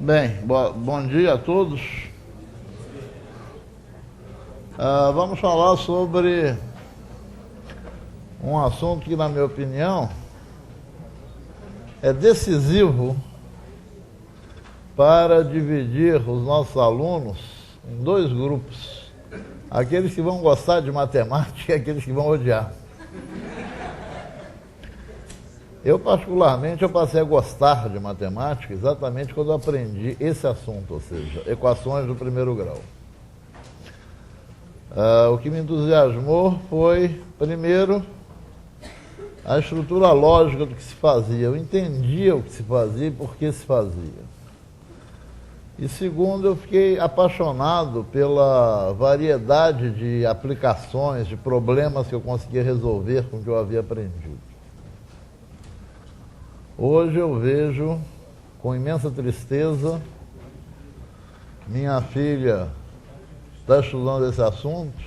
Bem, bom dia a todos. Vamos falar sobre um assunto que, na minha opinião, é decisivo para dividir os nossos alunos em dois grupos. Aqueles que vão gostar de matemática e aqueles que vão odiar. Eu, particularmente, passei a gostar de matemática exatamente quando eu aprendi esse assunto, ou seja, equações do primeiro grau. O que me entusiasmou foi, primeiro, a estrutura lógica do que se fazia. Eu entendia o que se fazia e por que se fazia. E segundo, eu fiquei apaixonado pela variedade de aplicações, de problemas que eu conseguia resolver com o que eu havia aprendido. Hoje eu vejo, com imensa tristeza, minha filha está estudando esse assunto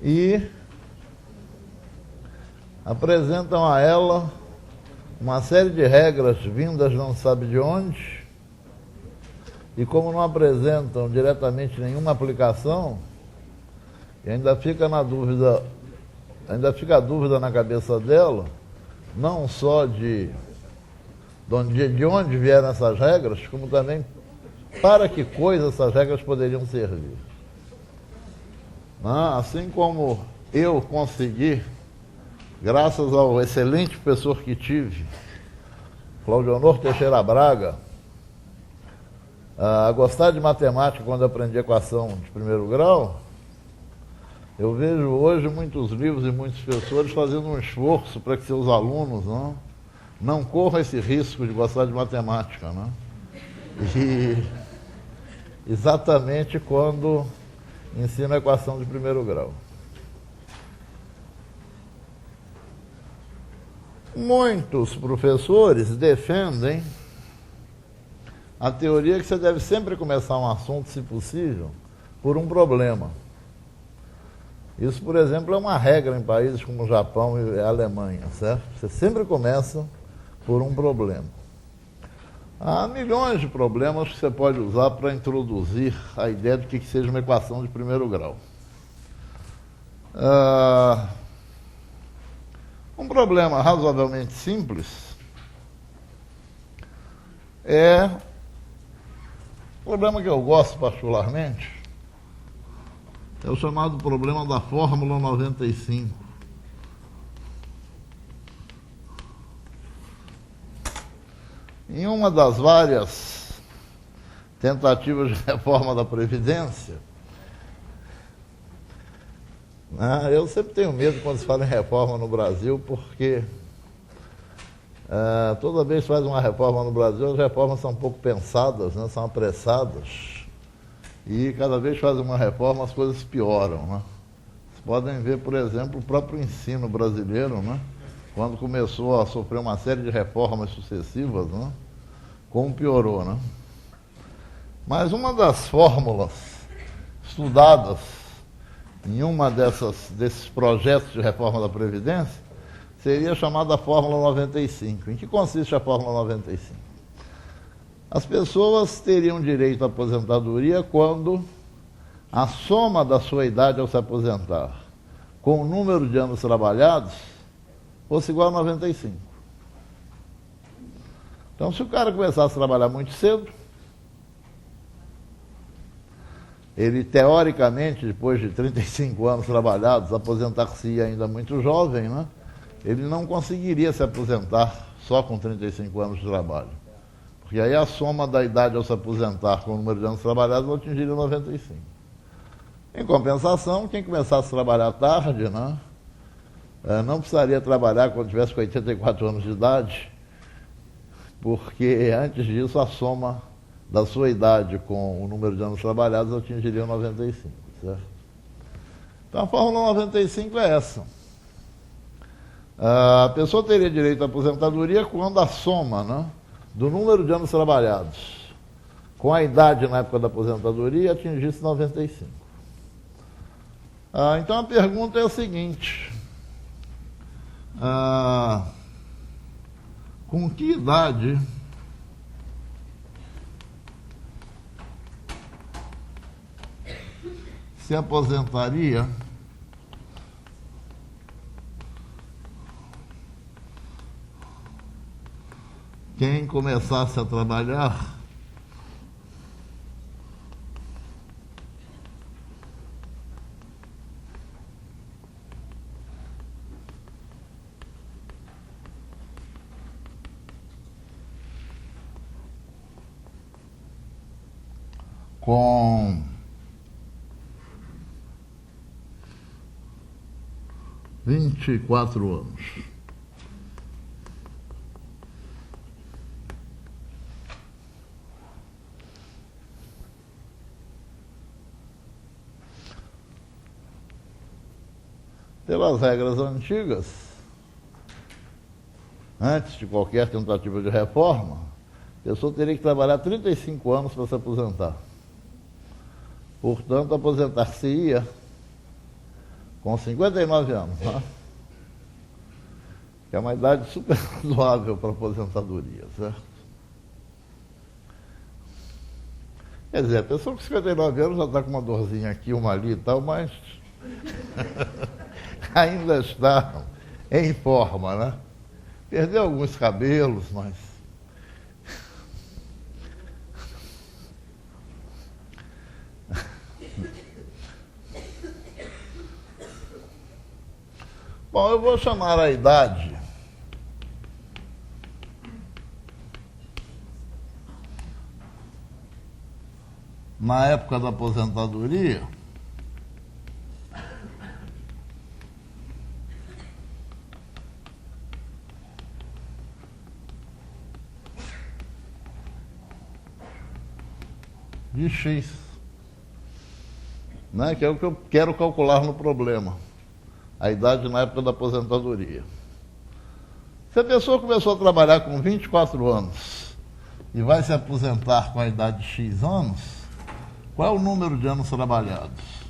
e apresentam a ela uma série de regras vindas não se sabe de onde, e como não apresentam diretamente nenhuma aplicação, e ainda fica a dúvida na cabeça dela, não só de onde vieram essas regras, como também para que coisa essas regras poderiam servir. Assim como eu consegui, graças ao excelente professor que tive, Claudionor Teixeira Braga, a gostar de matemática quando eu aprendi equação de primeiro grau, eu vejo hoje muitos livros e muitos professores fazendo um esforço para que seus alunos não corram esse risco de gostar de matemática. E exatamente quando ensinam a equação de primeiro grau. Muitos professores defendem a teoria que você deve sempre começar um assunto, se possível, por um problema. Isso, por exemplo, é uma regra em países como o Japão e a Alemanha, certo? Você sempre começa por um problema. Há milhões de problemas que você pode usar para introduzir a ideia de que seja uma equação de primeiro grau. Um problema razoavelmente simples é um problema que eu gosto particularmente, é o chamado problema da fórmula 95. Em uma das várias tentativas de reforma da Previdência, eu sempre tenho medo quando se fala em reforma no Brasil, porque toda vez que faz uma reforma no Brasil, as reformas são pouco pensadas, são apressadas. E cada vez que fazem uma reforma, as coisas pioram. Vocês podem ver, por exemplo, o próprio ensino brasileiro, quando começou a sofrer uma série de reformas sucessivas, como piorou. Mas uma das fórmulas estudadas em uma desses projetos de reforma da Previdência seria a chamada Fórmula 95. Em que consiste a Fórmula 95? As pessoas teriam direito à aposentadoria quando a soma da sua idade ao se aposentar com o número de anos trabalhados fosse igual a 95. Então, se o cara começasse a trabalhar muito cedo, ele, teoricamente, depois de 35 anos trabalhados, aposentar-se ainda muito jovem, ele não conseguiria se aposentar só com 35 anos de trabalho. Porque aí a soma da idade ao se aposentar com o número de anos trabalhados não atingiria 95. Em compensação, quem começasse a trabalhar tarde, não precisaria trabalhar quando tivesse com 84 anos de idade, porque antes disso a soma da sua idade com o número de anos trabalhados atingiria 95, certo? Então a fórmula 95 é essa. A pessoa teria direito à aposentadoria quando a soma, do número de anos trabalhados com a idade na época da aposentadoria atingisse 95. Então a pergunta é a seguinte: com que idade se aposentaria quem começasse a trabalhar com 24 anos. Pelas regras antigas, antes de qualquer tentativa de reforma, a pessoa teria que trabalhar 35 anos para se aposentar. Portanto, aposentar-se-ia com 59 anos, né? Que é uma idade super razoável para aposentadoria, certo? Quer dizer, a pessoa com 59 anos já está com uma dorzinha aqui, uma ali e tal, mas ainda está em forma, né? Perdeu alguns cabelos, mas... Bom, eu vou chamar a idade na época da aposentadoria de X, né? Que é o que eu quero calcular no problema. A idade na época da aposentadoria. Se a pessoa começou a trabalhar com 24 anos e vai se aposentar com a idade de X anos, qual é o número de anos trabalhados?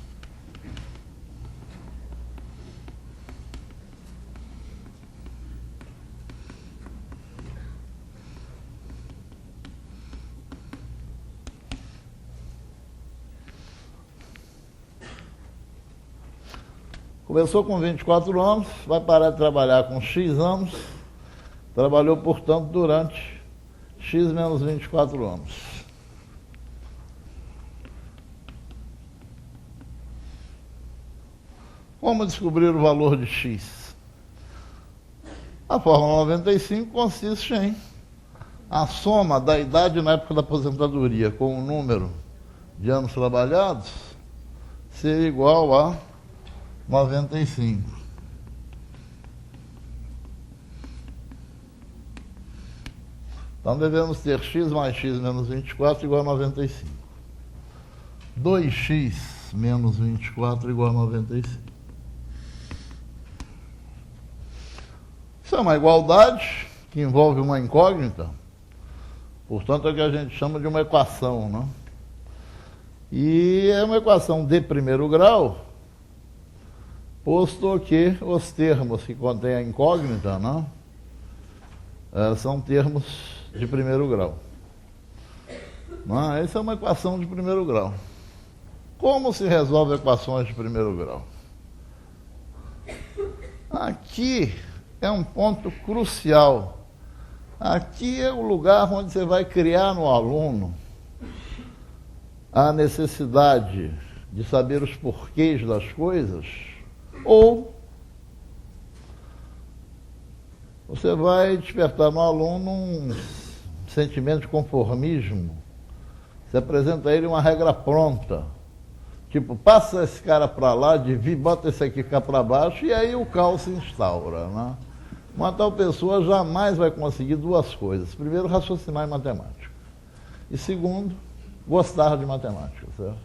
Começou com 24 anos, vai parar de trabalhar com X anos, trabalhou, portanto, durante X menos 24 anos. Como descobrir o valor de X? A fórmula 95 consiste em a soma da idade na época da aposentadoria com o número de anos trabalhados ser igual a 95. Então devemos ter x mais x menos 24 igual a 95. 2x menos 24 igual a 95. Isso é uma igualdade que envolve uma incógnita, portanto é o que a gente chama de uma equação, né? E é uma equação de primeiro grau, posto que os termos que contêm a incógnita, né, são termos de primeiro grau. Essa é uma equação de primeiro grau. Como se resolve equações de primeiro grau? Aqui é um ponto crucial. Aqui é o lugar onde você vai criar no aluno a necessidade de saber os porquês das coisas, ou você vai despertar no aluno um sentimento de conformismo. Você apresenta a ele uma regra pronta, tipo, passa esse cara para lá, divide, bota esse aqui cá para baixo, e aí o caos se instaura, né? Uma tal pessoa jamais vai conseguir duas coisas: primeiro, raciocinar em matemática, e segundo, gostar de matemática, certo?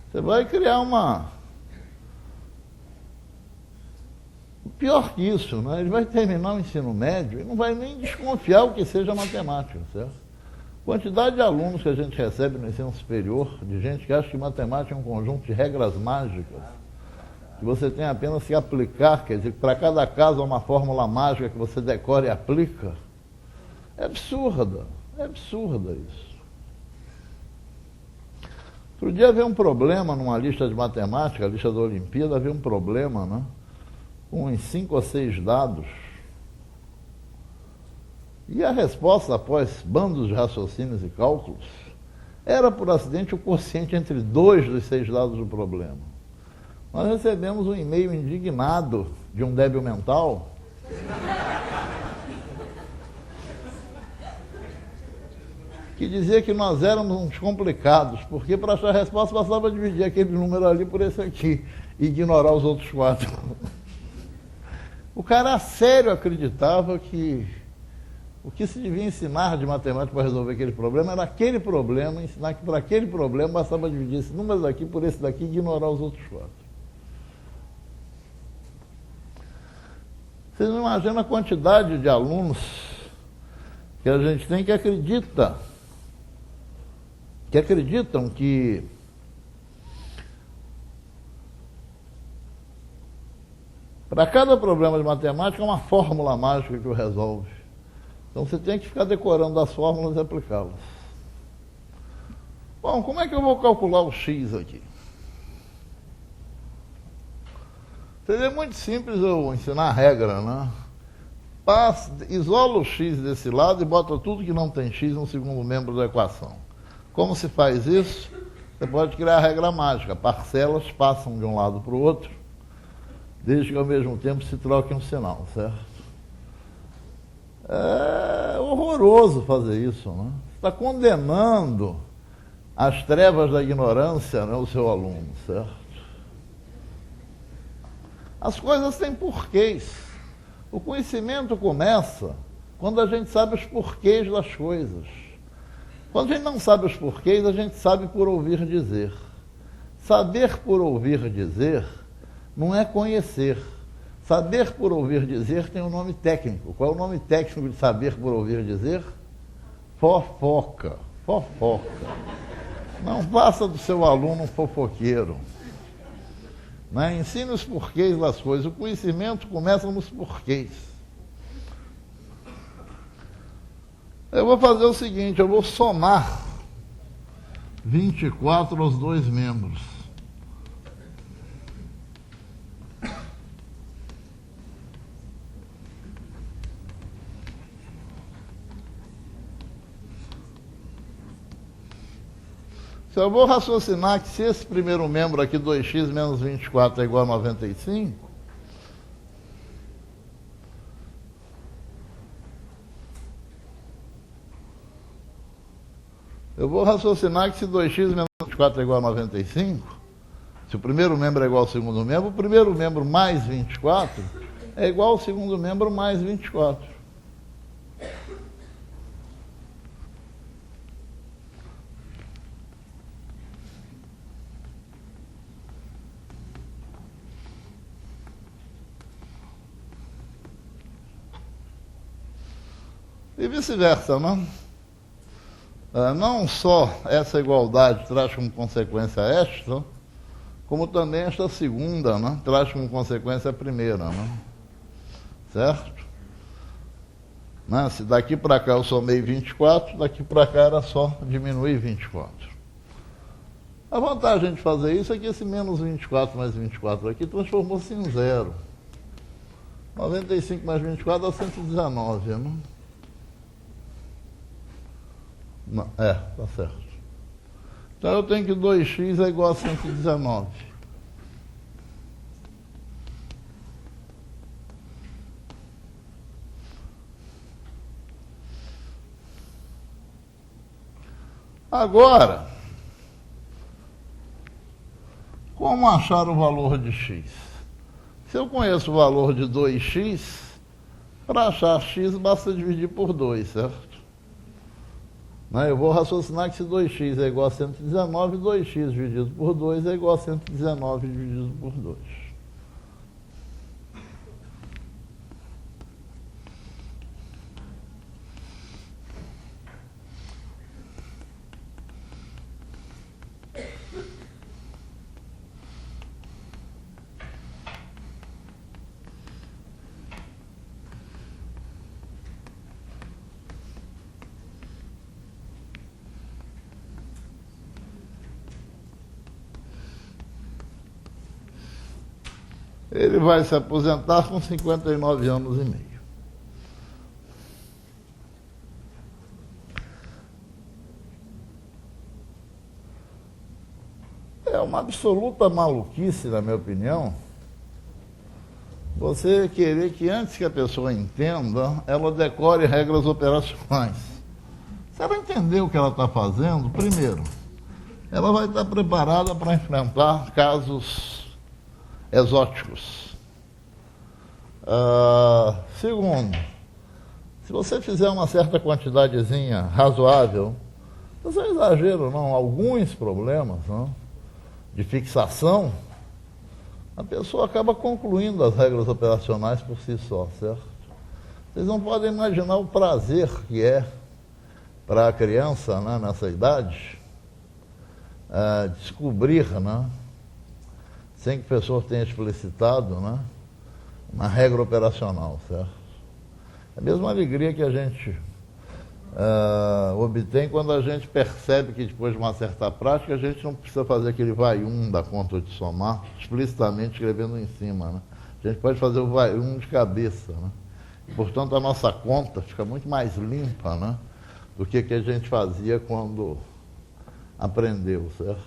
Você vai criar pior que isso, né? Ele vai terminar o ensino médio e não vai nem desconfiar o que seja matemática, certo? Quantidade de alunos que a gente recebe no ensino superior, de gente que acha que matemática é um conjunto de regras mágicas, que você tem apenas que aplicar, quer dizer, para cada caso há uma fórmula mágica que você decora e aplica. É absurda isso. Outro dia havia um problema numa lista de matemática, a lista da Olimpíada, havia um problema, né? Com uns 5 ou 6 dados. E a resposta, após bandos de raciocínios e cálculos, era por acidente o quociente entre 2 dos 6 dados do problema. Nós recebemos um e-mail indignado de um débil mental que dizia que nós éramos uns complicados, porque para achar a resposta bastava dividir aquele número ali por esse aqui e ignorar os outros 4. O cara a sério acreditava que o que se devia ensinar de matemática para resolver aquele problema era aquele problema, ensinar que para aquele problema bastava dividir esse número daqui por esse daqui e ignorar os outros 4. Vocês não imaginam a quantidade de alunos que a gente tem que acreditam que para cada problema de matemática é uma fórmula mágica que o resolve. Então você tem que ficar decorando as fórmulas e aplicá-las. Bom, como é que eu vou calcular o x aqui? Seria muito simples eu ensinar a regra, né? Isola o x desse lado e bota tudo que não tem x no segundo membro da equação. Como se faz isso? Você pode criar a regra mágica. Parcelas passam de um lado para o outro, desde que ao mesmo tempo se troque um sinal, certo? É horroroso fazer isso, né? Você está condenando as trevas da ignorância, né, o seu aluno, certo? As coisas têm porquês. O conhecimento começa quando a gente sabe os porquês das coisas. Quando a gente não sabe os porquês, a gente sabe por ouvir dizer. Saber por ouvir dizer não é conhecer. Saber por ouvir dizer tem um nome técnico. Qual é o nome técnico de saber por ouvir dizer? Fofoca. Fofoca. Não faça do seu aluno um fofoqueiro. Né? Ensine os porquês das coisas. O conhecimento começa nos porquês. Eu vou fazer o seguinte, eu vou somar 24 aos 2 membros. Se eu vou raciocinar que se esse primeiro membro aqui, 2x menos 24 é igual a 95, eu vou raciocinar que se 2x menos 24 é igual a 95, se o primeiro membro é igual ao segundo membro, o primeiro membro mais 24 é igual ao segundo membro mais 24. E vice-versa, não? Não só essa igualdade traz como consequência esta, como também esta segunda, né? Traz como consequência a primeira, né? Certo? Né? Se daqui para cá eu somei 24, daqui para cá era só diminuir 24. A vantagem de fazer isso é que esse menos 24 mais 24 aqui transformou-se em zero. 95 mais 24 dá 119, né? Não, tá certo. Então eu tenho que 2x é igual a 119. Agora, como achar o valor de x? Se eu conheço o valor de 2x, para achar x basta dividir por 2, certo? Eu vou raciocinar que se 2x é igual a 119, 2x dividido por 2 é igual a 119 dividido por 2. ele vai se aposentar com 59 anos e meio. É uma absoluta maluquice, na minha opinião, você querer que antes que a pessoa entenda, ela decore regras operacionais. Se ela entender o que ela está fazendo, primeiro, ela vai estar preparada para enfrentar casos exóticos. Segundo, se você fizer uma certa quantidadezinha razoável, não é exagero não, alguns problemas de fixação, a pessoa acaba concluindo as regras operacionais por si só, certo? Vocês não podem imaginar o prazer que é para a criança, né, nessa idade, descobrir, né, sem que o professor tenha explicitado, né, uma regra operacional, certo? É a mesma alegria que a gente obtém quando a gente percebe que depois de uma certa prática a gente não precisa fazer aquele vai-um da conta de somar, explicitamente escrevendo em cima, né? A gente pode fazer o vai-um de cabeça, né? E, portanto, a nossa conta fica muito mais limpa, né, do que a gente fazia quando aprendeu, certo?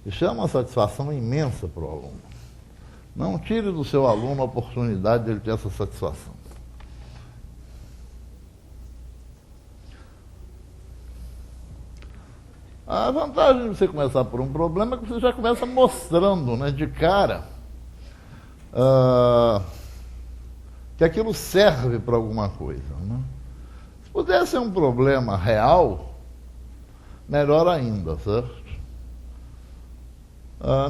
Isso é uma satisfação imensa para o aluno. Não tire do seu aluno a oportunidade de ele ter essa satisfação. A vantagem de você começar por um problema é que você já começa mostrando, né, de cara que aquilo serve para alguma coisa, né? Se puder ser um problema real, melhor ainda, certo?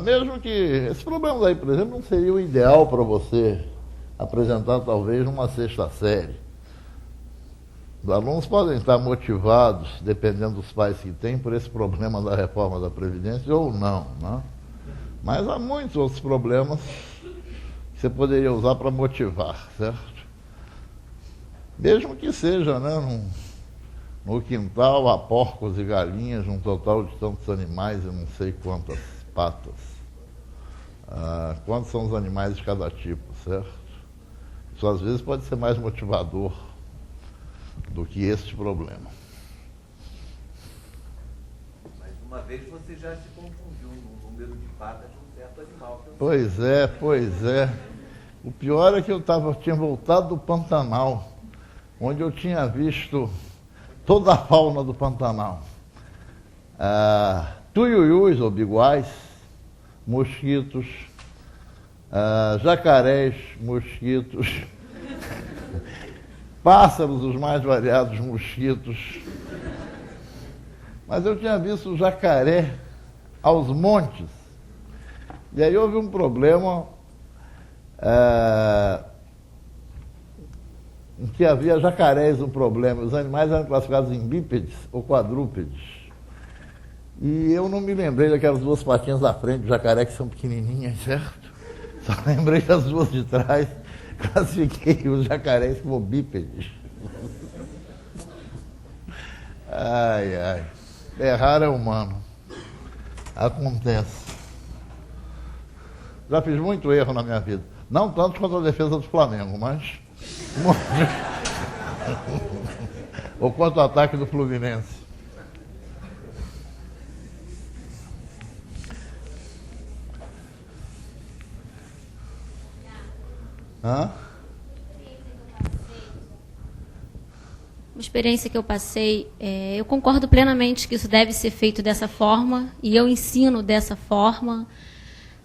Mesmo que esse problema aí, por exemplo, não seria o ideal para você apresentar talvez numa sexta série. Os alunos podem estar motivados, dependendo dos pais que têm, por esse problema da reforma da Previdência ou não, né? Mas há muitos outros problemas que você poderia usar para motivar, certo? Mesmo que seja, né, no quintal há porcos e galinhas, um total de tantos animais, eu não sei quantas patas. Quantos são os animais de cada tipo, certo? Isso às vezes pode ser mais motivador do que este problema. Mas uma vez você já se confundiu no número de patas de um certo animal. Pois é. O pior é que eu tinha voltado do Pantanal, onde eu tinha visto toda a fauna do Pantanal. Tuiuius ou biguais, mosquitos, jacarés, mosquitos, pássaros, os mais variados mosquitos. Mas eu tinha visto o jacaré aos montes. E aí houve um problema em que havia jacarés, um problema. Os animais eram classificados em bípedes ou quadrúpedes. E eu não me lembrei daquelas duas patinhas da frente do jacaré, que são pequenininhas, certo? Só lembrei das duas de trás. Classifiquei os jacarés como bípedes. Ai. Errar é humano. Acontece. Já fiz muito erro na minha vida. Não tanto quanto a defesa do Flamengo, mas... ou quanto o ataque do Fluminense. Uma experiência que eu passei, eu concordo plenamente que isso deve ser feito dessa forma, e eu ensino dessa forma,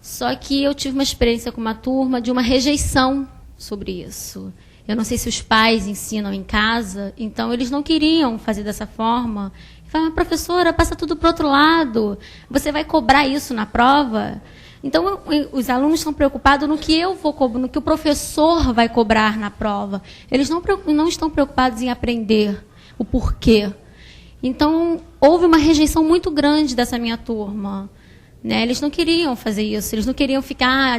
só que eu tive uma experiência com uma turma de uma rejeição sobre isso. Eu não sei se os pais ensinam em casa, então eles não queriam fazer dessa forma. Falaram, professora, passa tudo para o outro lado, você vai cobrar isso na prova? Então, os alunos estão preocupados no que eu vou cobrar, no que o professor vai cobrar na prova. Eles não estão preocupados em aprender o porquê. Então, houve uma rejeição muito grande dessa minha turma, né? Eles não queriam fazer isso, eles não queriam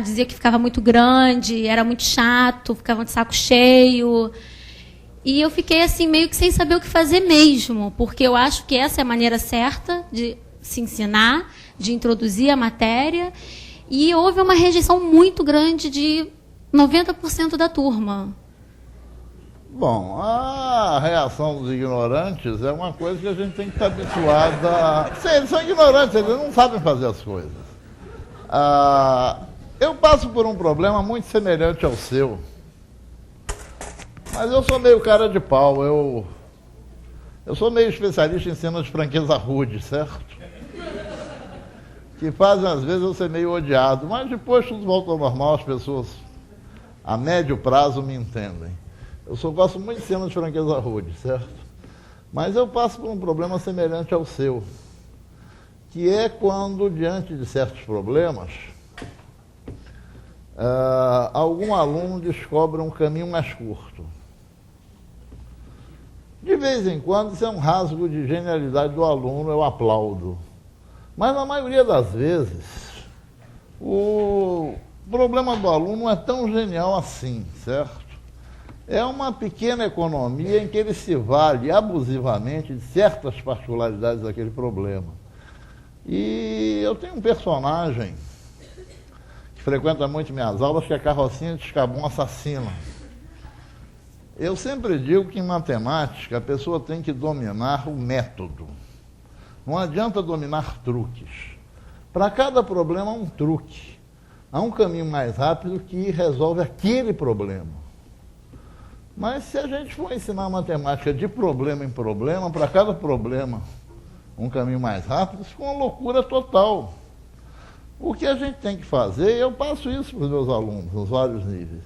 dizer que ficava muito grande, era muito chato, ficavam de saco cheio. E eu fiquei assim, meio que sem saber o que fazer mesmo, porque eu acho que essa é a maneira certa de se ensinar, de introduzir a matéria. E houve uma rejeição muito grande de 90% da turma. Bom, a reação dos ignorantes é uma coisa que a gente tem que estar habituado a... Sim, eles são ignorantes, eles não sabem fazer as coisas. Eu passo por um problema muito semelhante ao seu. Mas eu sou meio cara de pau, eu sou meio especialista em cenas de franqueza rude, certo? Que fazem, às vezes, eu ser meio odiado, mas depois tudo volta ao normal, as pessoas, a médio prazo, me entendem. Eu só gosto muito de cenas de franqueza rude, certo? Mas eu passo por um problema semelhante ao seu, que é quando, diante de certos problemas, algum aluno descobre um caminho mais curto. De vez em quando, isso é um rasgo de genialidade do aluno, eu aplaudo. Mas, na maioria das vezes, o problema do aluno não é tão genial assim, certo? É uma pequena economia em que ele se vale abusivamente de certas particularidades daquele problema. E eu tenho um personagem que frequenta muito minhas aulas, que é a Carrocinha de Escabum Assassina. Eu sempre digo que em matemática a pessoa tem que dominar o método. Não adianta dominar truques. Para cada problema há um truque. Há um caminho mais rápido que resolve aquele problema. Mas se a gente for ensinar matemática de problema em problema, para cada problema um caminho mais rápido, isso fica uma loucura total. O que a gente tem que fazer, eu passo isso para os meus alunos, nos vários níveis,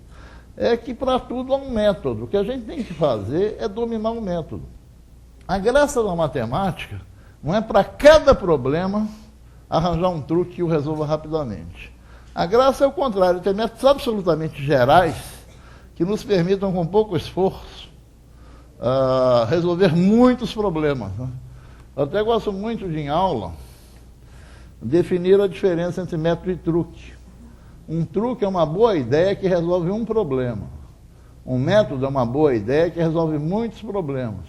é que para tudo há um método. O que a gente tem que fazer é dominar o método. A graça da matemática não é para cada problema arranjar um truque que o resolva rapidamente. A graça é o contrário, tem métodos absolutamente gerais que nos permitam, com pouco esforço, resolver muitos problemas. Né? Eu até gosto muito de, em aula, definir a diferença entre método e truque. Um truque é uma boa ideia que resolve um problema. Um método é uma boa ideia que resolve muitos problemas.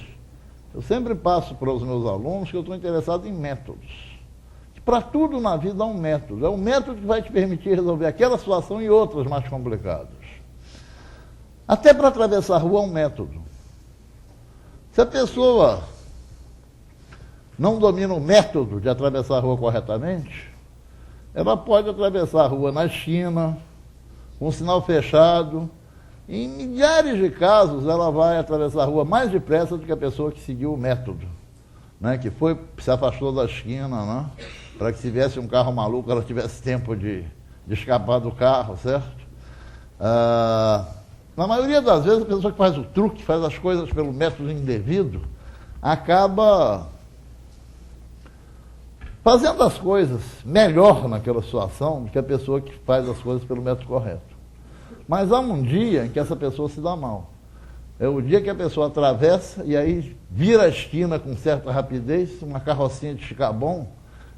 Eu sempre passo para os meus alunos que eu estou interessado em métodos. Para tudo na vida há um método. É um método que vai te permitir resolver aquela situação e outras mais complicadas. Até para atravessar a rua há um método. Se a pessoa não domina o método de atravessar a rua corretamente, ela pode atravessar a rua na esquina, com o sinal fechado. Em milhares de casos, ela vai atravessar a rua mais depressa do que a pessoa que seguiu o método, né? Que se afastou da esquina, né? Para que se viesse um carro maluco, ela tivesse tempo de escapar do carro, certo? Na maioria das vezes, a pessoa que faz o truque, faz as coisas pelo método indevido, acaba fazendo as coisas melhor naquela situação do que a pessoa que faz as coisas pelo método correto. Mas há um dia em que essa pessoa se dá mal. É o dia que a pessoa atravessa e aí vira a esquina com certa rapidez, uma carrocinha de Chicabom,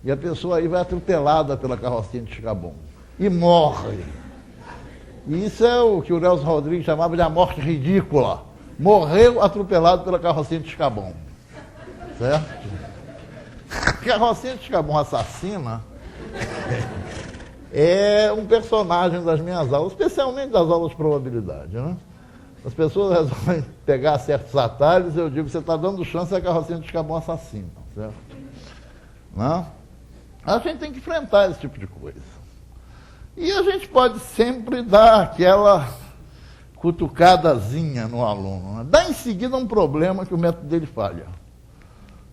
e a pessoa aí vai atropelada pela carrocinha de Chicabom. E morre. E isso é o que o Nelson Rodrigues chamava de a morte ridícula. Morreu atropelado pela carrocinha de Chicabom. Certo? A Carrocinha de Escabum Assassina é um personagem das minhas aulas, especialmente das aulas de probabilidade. Né? As pessoas resolvem pegar certos atalhos, eu digo, você está dando chance à Carrocinha de Escabum Assassina. Certo? Não? A gente tem que enfrentar esse tipo de coisa. E a gente pode sempre dar aquela cutucadazinha no aluno. Né? Dá em seguida um problema que o método dele falha.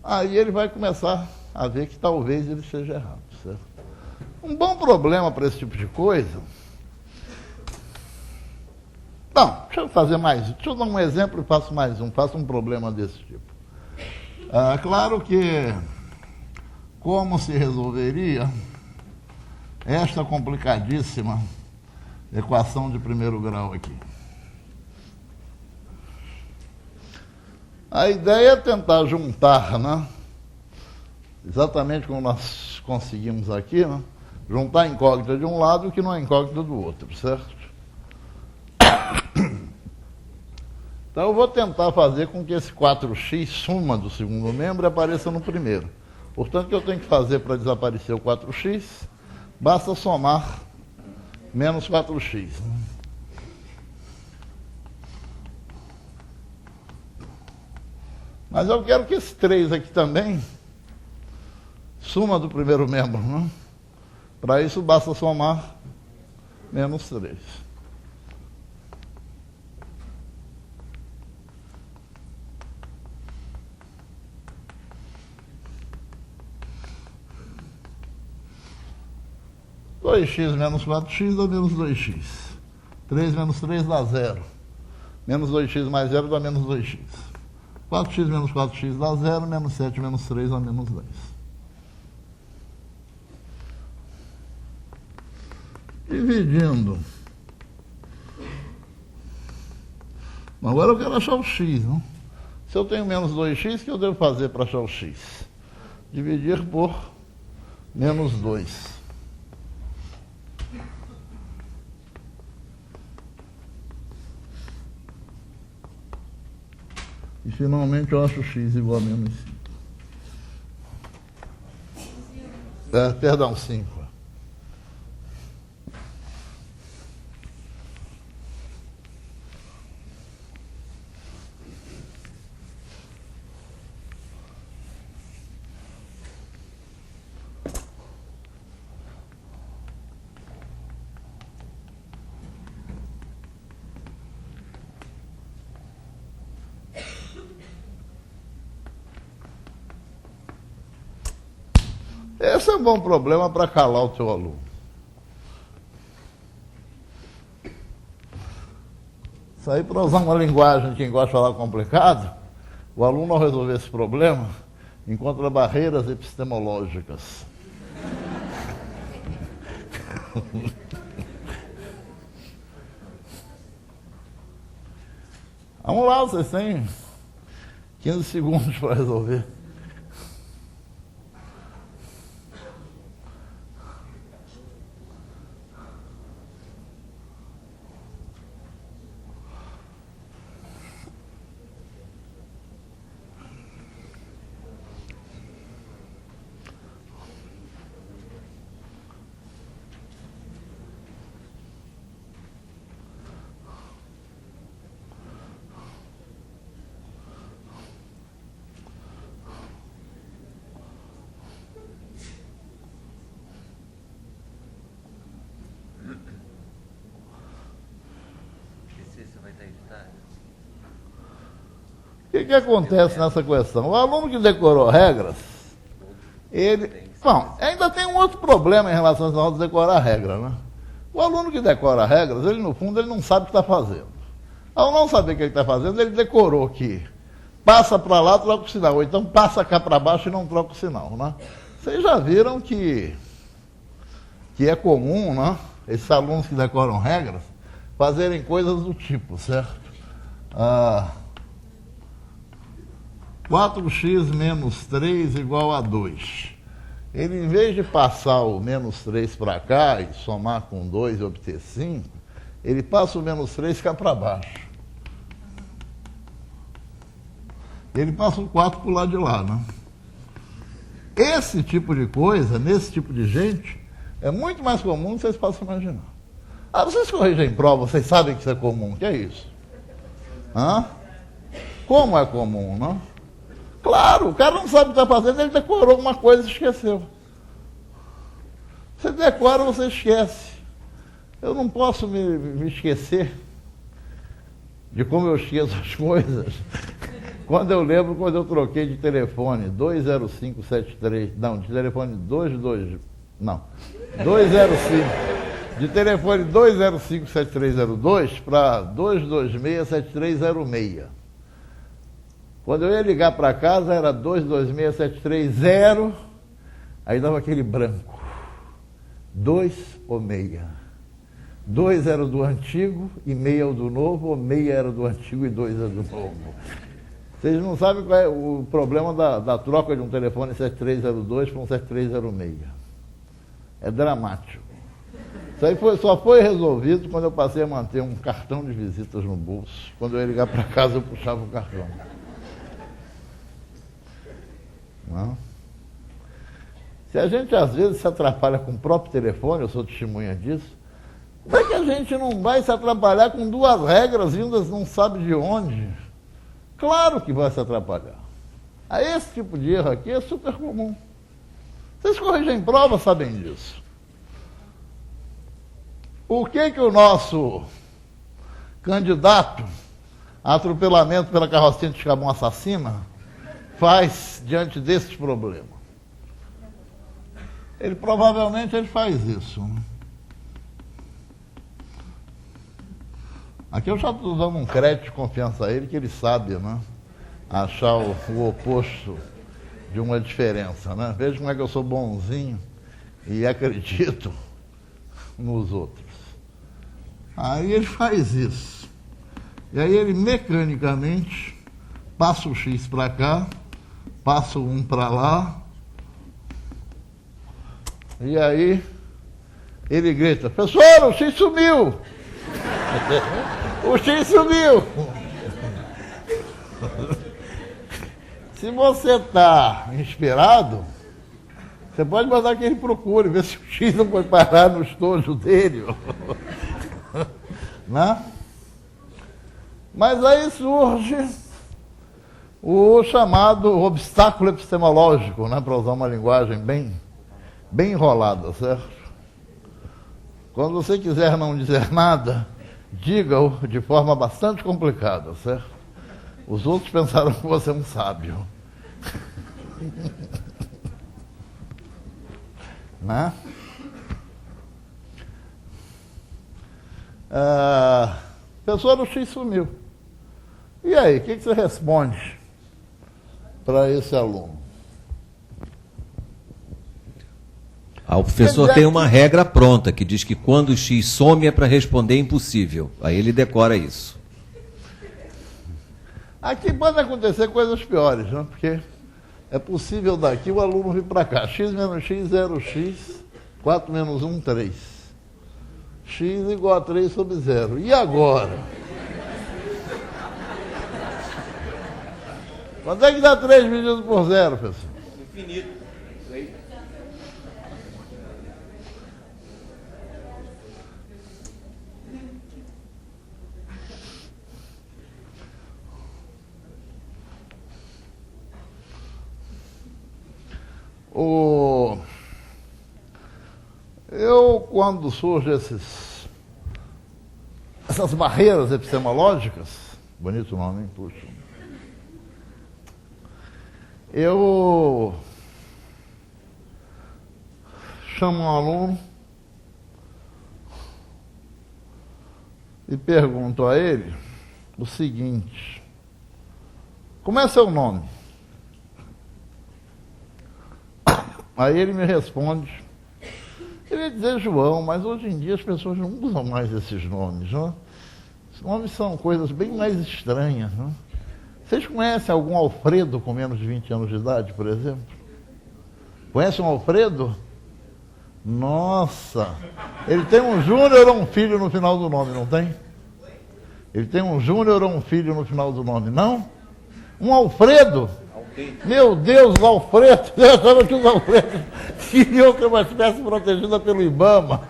Aí ele vai começar a ver que talvez ele esteja errado, certo? Um bom problema para esse tipo de coisa... Não, deixa eu dar um exemplo e faço um problema desse tipo. Claro que como se resolveria esta complicadíssima equação de primeiro grau aqui? A ideia é tentar juntar, né? Exatamente como nós conseguimos aqui, né? Juntar a incógnita de um lado e o que não é incógnita do outro, certo? Então eu vou tentar fazer com que esse 4x, suma do segundo membro, apareça no primeiro. Portanto, o que eu tenho que fazer para desaparecer o 4x, basta somar menos 4x. Mas eu quero que esse 3 aqui também suma do primeiro membro, né? Para isso basta somar menos 3. Dois x menos 4x dá menos 2x. 3 menos 3 dá 0. Menos 2x mais 0 dá menos 2x. 4x menos 4x dá 0, menos 7 menos 3 dá menos 10. Dividindo. Agora eu quero achar o x, não? Se eu tenho menos 2x, o que eu devo fazer para achar o x? Dividir por menos 2. E finalmente eu acho x igual a menos 5. Perdão, 5. Esse é um bom problema para calar o teu aluno. Isso aí, para usar uma linguagem de quem gosta de falar complicado, o aluno, ao resolver esse problema, encontra barreiras epistemológicas. Vamos lá, vocês têm 15 segundos para resolver. O que acontece nessa questão? O aluno que decorou regras, ele... Bom, ainda tem um outro problema em relação ao de decorar regra, né? O aluno que decora regras, ele no fundo, ele não sabe o que está fazendo. Ao não saber o que ele está fazendo, ele decorou que passa para lá, troca o sinal, ou então passa cá para baixo e não troca o sinal, né? Vocês já viram que é comum, né? Esses alunos que decoram regras fazerem coisas do tipo, certo? 4x menos 3 igual a 2. Ele, em vez de passar o menos 3 para cá e somar com 2 e obter 5, ele passa o menos 3 cá para baixo. Ele passa o 4 para o lado de lá, né? Esse tipo de coisa, nesse tipo de gente, é muito mais comum do que vocês possam imaginar. Vocês corrigem em prova, vocês sabem que isso é comum. O que é isso? Como é comum, não? Claro, o cara não sabe o que está fazendo, ele decorou uma coisa e esqueceu. Você decora, você esquece. Eu não posso me esquecer de como eu esqueço as coisas. Quando eu troquei de telefone 20573, não, de telefone 205, de telefone 2057302 para 2267306. Quando eu ia ligar para casa, era 226730, aí dava aquele branco. 2 ou meia. 2 era do antigo e meia o do novo, ou meia era do antigo e 2 era do novo. Vocês não sabem qual é o problema da troca de um telefone 7302 para um 7306. É dramático. Isso aí só foi resolvido quando eu passei a manter um cartão de visitas no bolso. Quando eu ia ligar para casa, eu puxava o cartão. Não? Se a gente às vezes se atrapalha com o próprio telefone, eu sou testemunha disso, Como é que a gente não vai se atrapalhar com duas regras vindas não sabe de onde? Claro que vai se atrapalhar. Esse tipo de erro aqui é super comum. Vocês corrigem prova, sabem disso. O que o nosso candidato a atropelamento pela carrocinha de escabão assassina faz diante desses problemas? Provavelmente ele faz isso, né? Aqui eu já estou dando um crédito de confiança a ele, que ele sabe, né, achar o oposto de uma diferença, né? Veja como é que eu sou bonzinho e acredito nos outros. Aí ele faz isso. E aí ele mecanicamente passa o X para cá, passa o 1 para lá, e aí ele grita: professor, o X sumiu! O X sumiu! Se você está inspirado, você pode mandar que ele procure, ver se o X não foi parar no estojo dele. Né? Mas aí surge o chamado obstáculo epistemológico, né, para usar uma linguagem bem enrolada, certo? Quando você quiser não dizer nada, diga-o de forma bastante complicada, certo? Os outros pensaram que você é um sábio. Né? Pessoa do X sumiu. E aí, o que você responde para esse aluno? O professor tem uma regra pronta que diz que quando o X some é para responder impossível. Aí ele decora isso. Aqui pode acontecer coisas piores, né? Porque é possível daqui o aluno vir para cá. X menos X, 0x, 4 menos 1, 3. X igual a 3 sobre 0. E agora? Quanto é que dá 3 dividido por 0, pessoal? Infinito. Quando surgem essas barreiras epistemológicas, bonito nome, hein? Puxa. Eu chamo um aluno e pergunto a ele o seguinte: como é seu nome? Aí ele me responde. Eu ia dizer João, mas hoje em dia as pessoas não usam mais esses nomes, não? Os nomes são coisas bem mais estranhas, não? Vocês conhecem algum Alfredo com menos de 20 anos de idade, por exemplo? Conhecem um Alfredo? Nossa! Ele tem um júnior ou um filho no final do nome, não tem? Ele tem um júnior ou um filho no final do nome, não? Um Alfredo? Meu Deus, os Alfredos! Eu achava que os Alfredos queriam ter uma espécie protegida pelo IBAMA.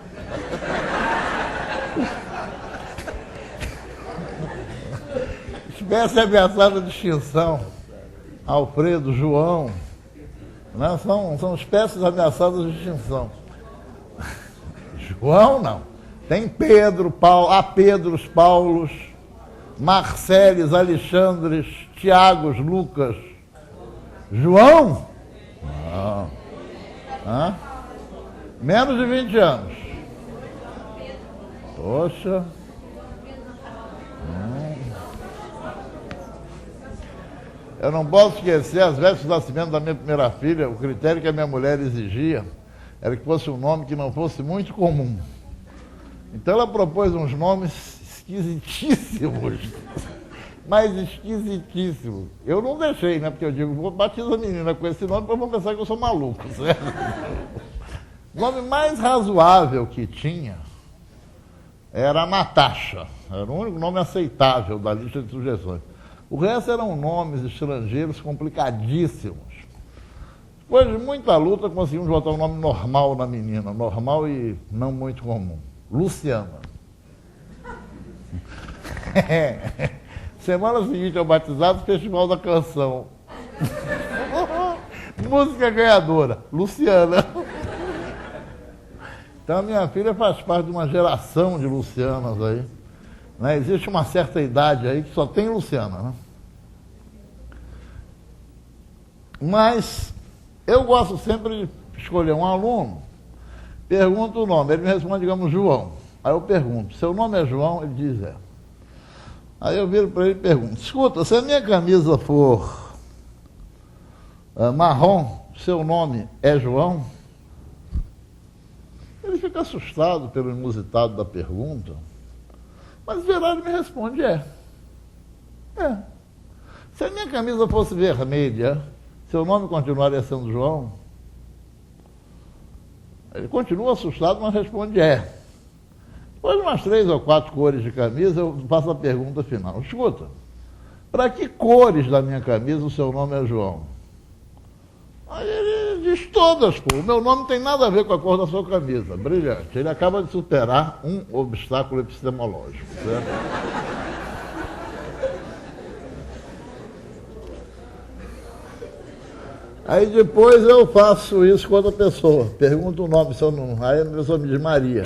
Espécie ameaçada de extinção. Alfredo, João, né? São espécies ameaçadas de extinção. João não. Tem Pedro, Paulo, Pedros, Paulos, Marceles, Alexandres, Tiagos, Lucas. João? Não. Hã? Menos de 20 anos. Poxa. Eu não posso esquecer, às vésperas do nascimento da minha primeira filha, o critério que a minha mulher exigia era que fosse um nome que não fosse muito comum. Então ela propôs uns nomes esquisitíssimos, mas esquisitíssimos. Eu não deixei, né? Porque eu digo, vou batizar a menina com esse nome para vão pensar que eu sou maluco, certo? O nome mais razoável que tinha era Natasha. Era o único nome aceitável da lista de sugestões. O resto eram nomes estrangeiros complicadíssimos. Depois de muita luta, conseguimos botar um nome normal na menina. Normal e não muito comum. Luciana. Semana seguinte ao batizado, Festival da Canção. Música ganhadora, Luciana. Então a minha filha faz parte de uma geração de Lucianas aí. Né? Existe uma certa idade aí que só tem Luciana. Né? Mas eu gosto sempre de escolher um aluno, pergunto o nome, ele me responde, digamos, João. Aí eu pergunto, seu nome é João? Ele diz, é. Aí eu viro para ele e pergunto, escuta, se a minha camisa for marrom, seu nome é João? Ele fica assustado pelo inusitado da pergunta, mas de verdade me responde, é. Se a minha camisa fosse vermelha, seu nome continuaria sendo João? Ele continua assustado, mas responde, é. Depois de umas 3 ou 4 cores de camisa, eu faço a pergunta final. Escuta, para que cores da minha camisa o seu nome é João? Aí ele diz todas, pô. O meu nome não tem nada a ver com a cor da sua camisa. Brilhante. Ele acaba de superar um obstáculo epistemológico, certo? Aí depois eu faço isso com outra pessoa. Pergunto o nome, seu nome. Aí a pessoa me diz Maria.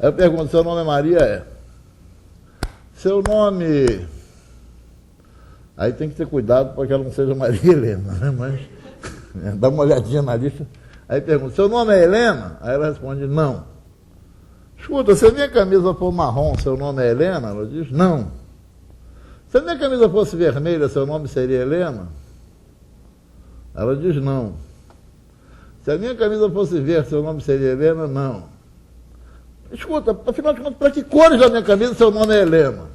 Aí eu pergunto, seu nome é Maria? É. Seu nome... Aí tem que ter cuidado para que ela não seja Maria Helena, né? Mas dá uma olhadinha na lista. Aí pergunto, seu nome é Helena? Aí ela responde, não. Escuta, se a minha camisa for marrom, seu nome é Helena? Ela diz, não. Se a minha camisa fosse vermelha, seu nome seria Helena? Ela diz, não. Se a minha camisa fosse verde, seu nome seria Helena? Não. Escuta, afinal de contas, para que cores da minha camisa seu nome é Helena?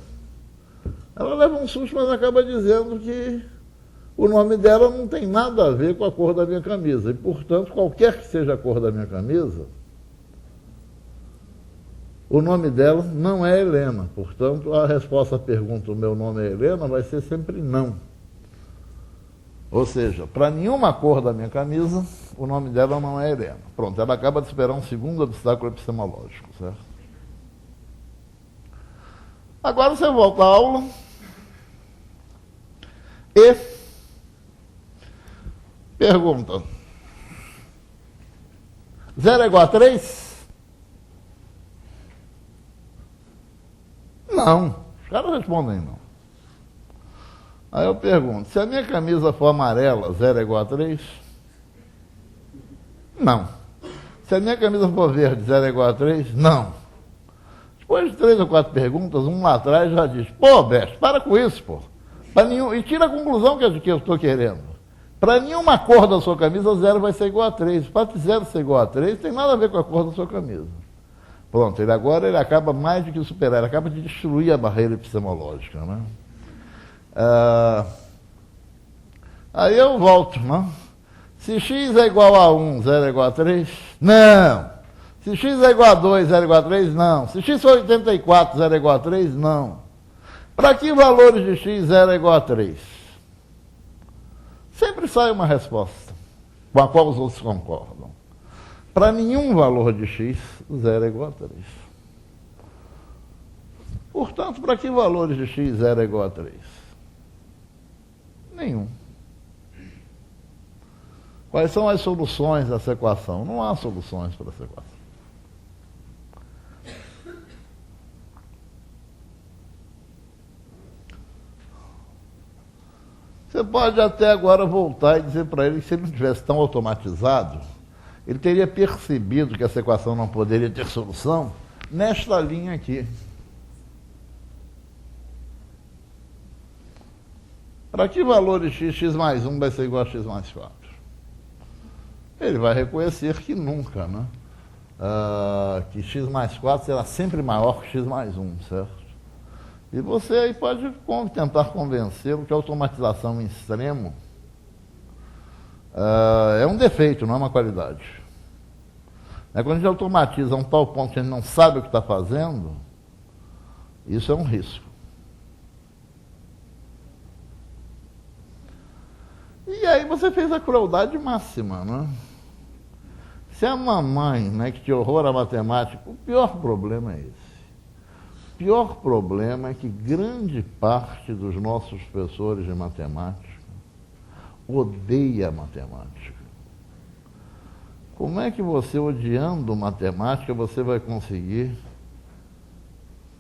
Ela leva um susto, mas acaba dizendo que o nome dela não tem nada a ver com a cor da minha camisa. E, portanto, qualquer que seja a cor da minha camisa, o nome dela não é Helena. Portanto, a resposta à pergunta, o meu nome é Helena, vai ser sempre não. Ou seja, para nenhuma cor da minha camisa, o nome dela não é Helena. Pronto, ela acaba de superar um segundo obstáculo epistemológico, certo? Agora você volta à aula e pergunta. 0 é igual a 3? Não. Os caras respondem não. Aí eu pergunto, se a minha camisa for amarela, 0 é igual a 3? Não. Se a minha camisa for verde, 0 é igual a 3? Não. Depois de 3 ou 4 perguntas, um lá atrás já diz, pô, Best, para com isso, pô. E tira a conclusão que eu estou querendo. Para nenhuma cor da sua camisa, 0 vai ser igual a 3. O fato de 0 ser igual a 3 tem nada a ver com a cor da sua camisa. Pronto, ele acaba mais do que superar, ele acaba de destruir a barreira epistemológica, né? Aí eu volto, né? Se x é igual a 1, 0 é igual a 3? Não. Se x é igual a 2, 0 é igual a 3? Não. Se x for 84, 0 é igual a 3? Não. Para que valores de x 0 é igual a 3? Sempre sai uma resposta com a qual os outros concordam. Para nenhum valor de x, 0 é igual a 3. Portanto, para que valores de x 0 é igual a 3? Nenhum. Quais são as soluções dessa equação? Não há soluções para essa equação. Você pode até agora voltar e dizer para ele que se ele não tivesse tão automatizado, ele teria percebido que essa equação não poderia ter solução nesta linha aqui. Para que valor de x, x mais 1 vai ser igual a x mais 4? Ele vai reconhecer que nunca, né? Que x mais 4 será sempre maior que x mais 1, certo? E você aí pode tentar convencê-lo que a automatização em extremo é um defeito, não é uma qualidade. Quando a gente automatiza a um tal ponto que a gente não sabe o que está fazendo, isso é um risco. E aí você fez a crueldade máxima, né? Se a mamãe, né, que te horrora a matemática, o pior problema é esse. O pior problema é que grande parte dos nossos professores de matemática odeia matemática. Como é que você, odiando matemática, você vai conseguir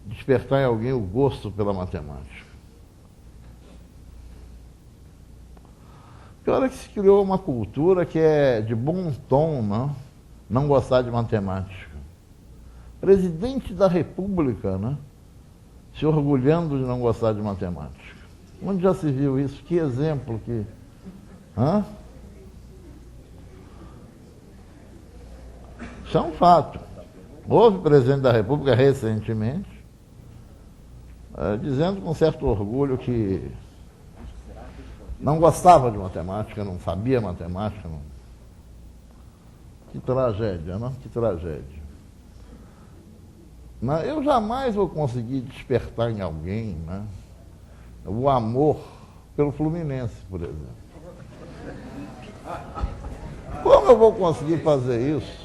despertar em alguém o gosto pela matemática? Pior é que se criou uma cultura que é de bom tom, não gostar de matemática. Presidente da República, se orgulhando de não gostar de matemática. Onde já se viu isso? Que exemplo que... Isso é um fato. Houve presidente da República recentemente, dizendo com certo orgulho que não gostava de matemática, não sabia matemática. Não. Que tragédia, Que tragédia. Mas eu jamais vou conseguir despertar em alguém o amor pelo Fluminense, por exemplo. Como eu vou conseguir fazer isso?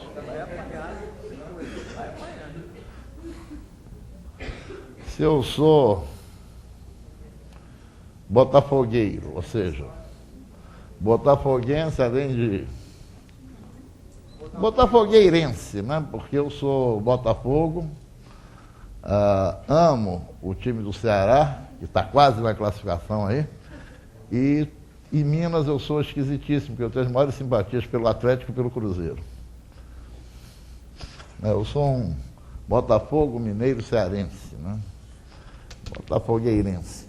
Se eu sou botafogueiro, ou seja, botafoguense além de... botafogueirense, porque eu sou Botafogo, amo o time do Ceará, que está quase na classificação aí, e em Minas eu sou esquisitíssimo, porque eu tenho as maiores simpatias pelo Atlético e pelo Cruzeiro. Eu sou um Botafogo mineiro cearense, botafogueirense.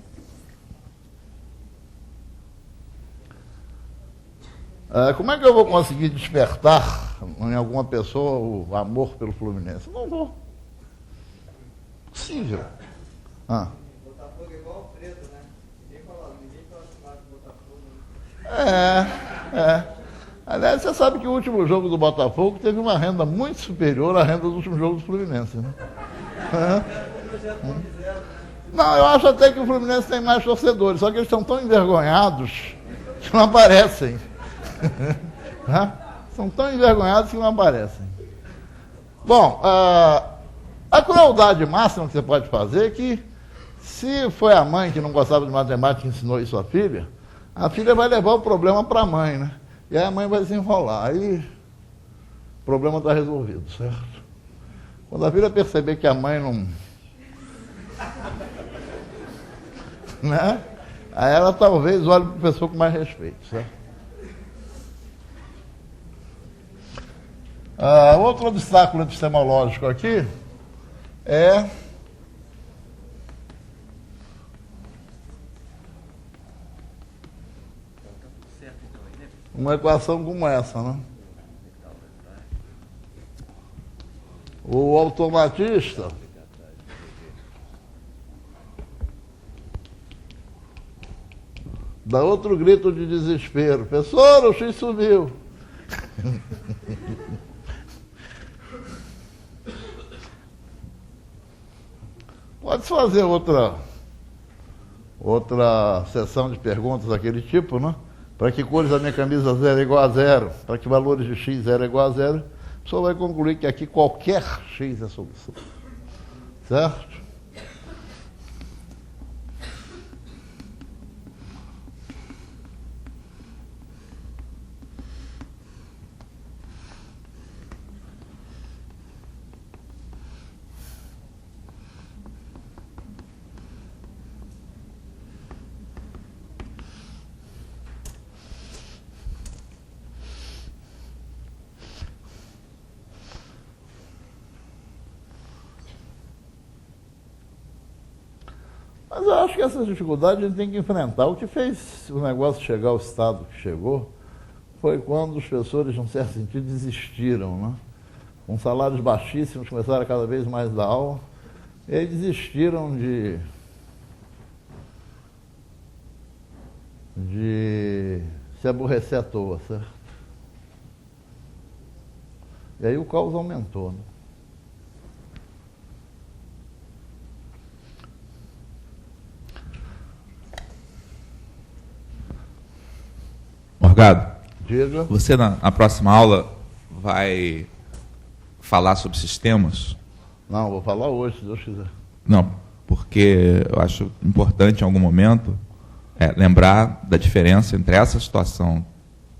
Como é que eu vou conseguir despertar em alguma pessoa o amor pelo Fluminense? Não vou. Possível. Botafogo é igual o preto, ninguém tá acostumado com Botafogo. Aliás, você sabe que o último jogo do Botafogo teve uma renda muito superior à renda do último jogo do Fluminense, Não, eu acho até que o Fluminense tem mais torcedores, só que eles estão tão envergonhados que não aparecem. São tão envergonhados que não aparecem. Bom, a crueldade máxima que você pode fazer é que, se foi a mãe que não gostava de matemática e ensinou isso à filha, a filha vai levar o problema para a mãe, E aí a mãe vai se enrolar. Aí o problema está resolvido, certo? Quando a filha perceber que a mãe não... Aí ela talvez olhe para o professor com mais respeito, certo? Outro obstáculo epistemológico aqui é uma equação como essa, O automatista dá outro grito de desespero. Professor, o X sumiu. Pode-se fazer outra sessão de perguntas daquele tipo, Para que cores da minha camisa 0 é igual a 0? Para que valores de x 0 é igual a 0? A pessoa vai concluir que aqui qualquer x é a solução. Certo? Mas eu acho que essas dificuldades a gente tem que enfrentar. O que fez o negócio chegar ao estado que chegou foi quando os professores, num certo sentido, desistiram, Com salários baixíssimos, começaram a cada vez mais dar aula, e aí desistiram de se aborrecer à toa, certo? E aí o caos aumentou, Morgado, Diga. você na próxima aula vai falar sobre sistemas? Não, vou falar hoje, se Deus quiser. Não, porque eu acho importante em algum momento lembrar da diferença entre essa situação,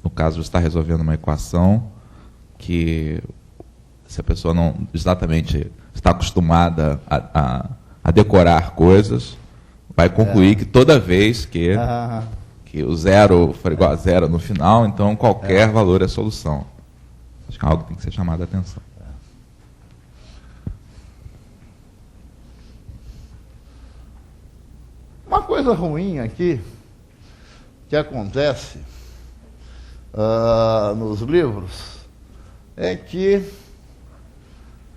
no caso de estar resolvendo uma equação, que se a pessoa não exatamente está acostumada a decorar coisas, vai concluir que toda vez que o zero for igual a zero no final, então qualquer valor é solução. Acho que é algo que tem que ser chamado a atenção. Uma coisa ruim aqui, que acontece nos livros, é que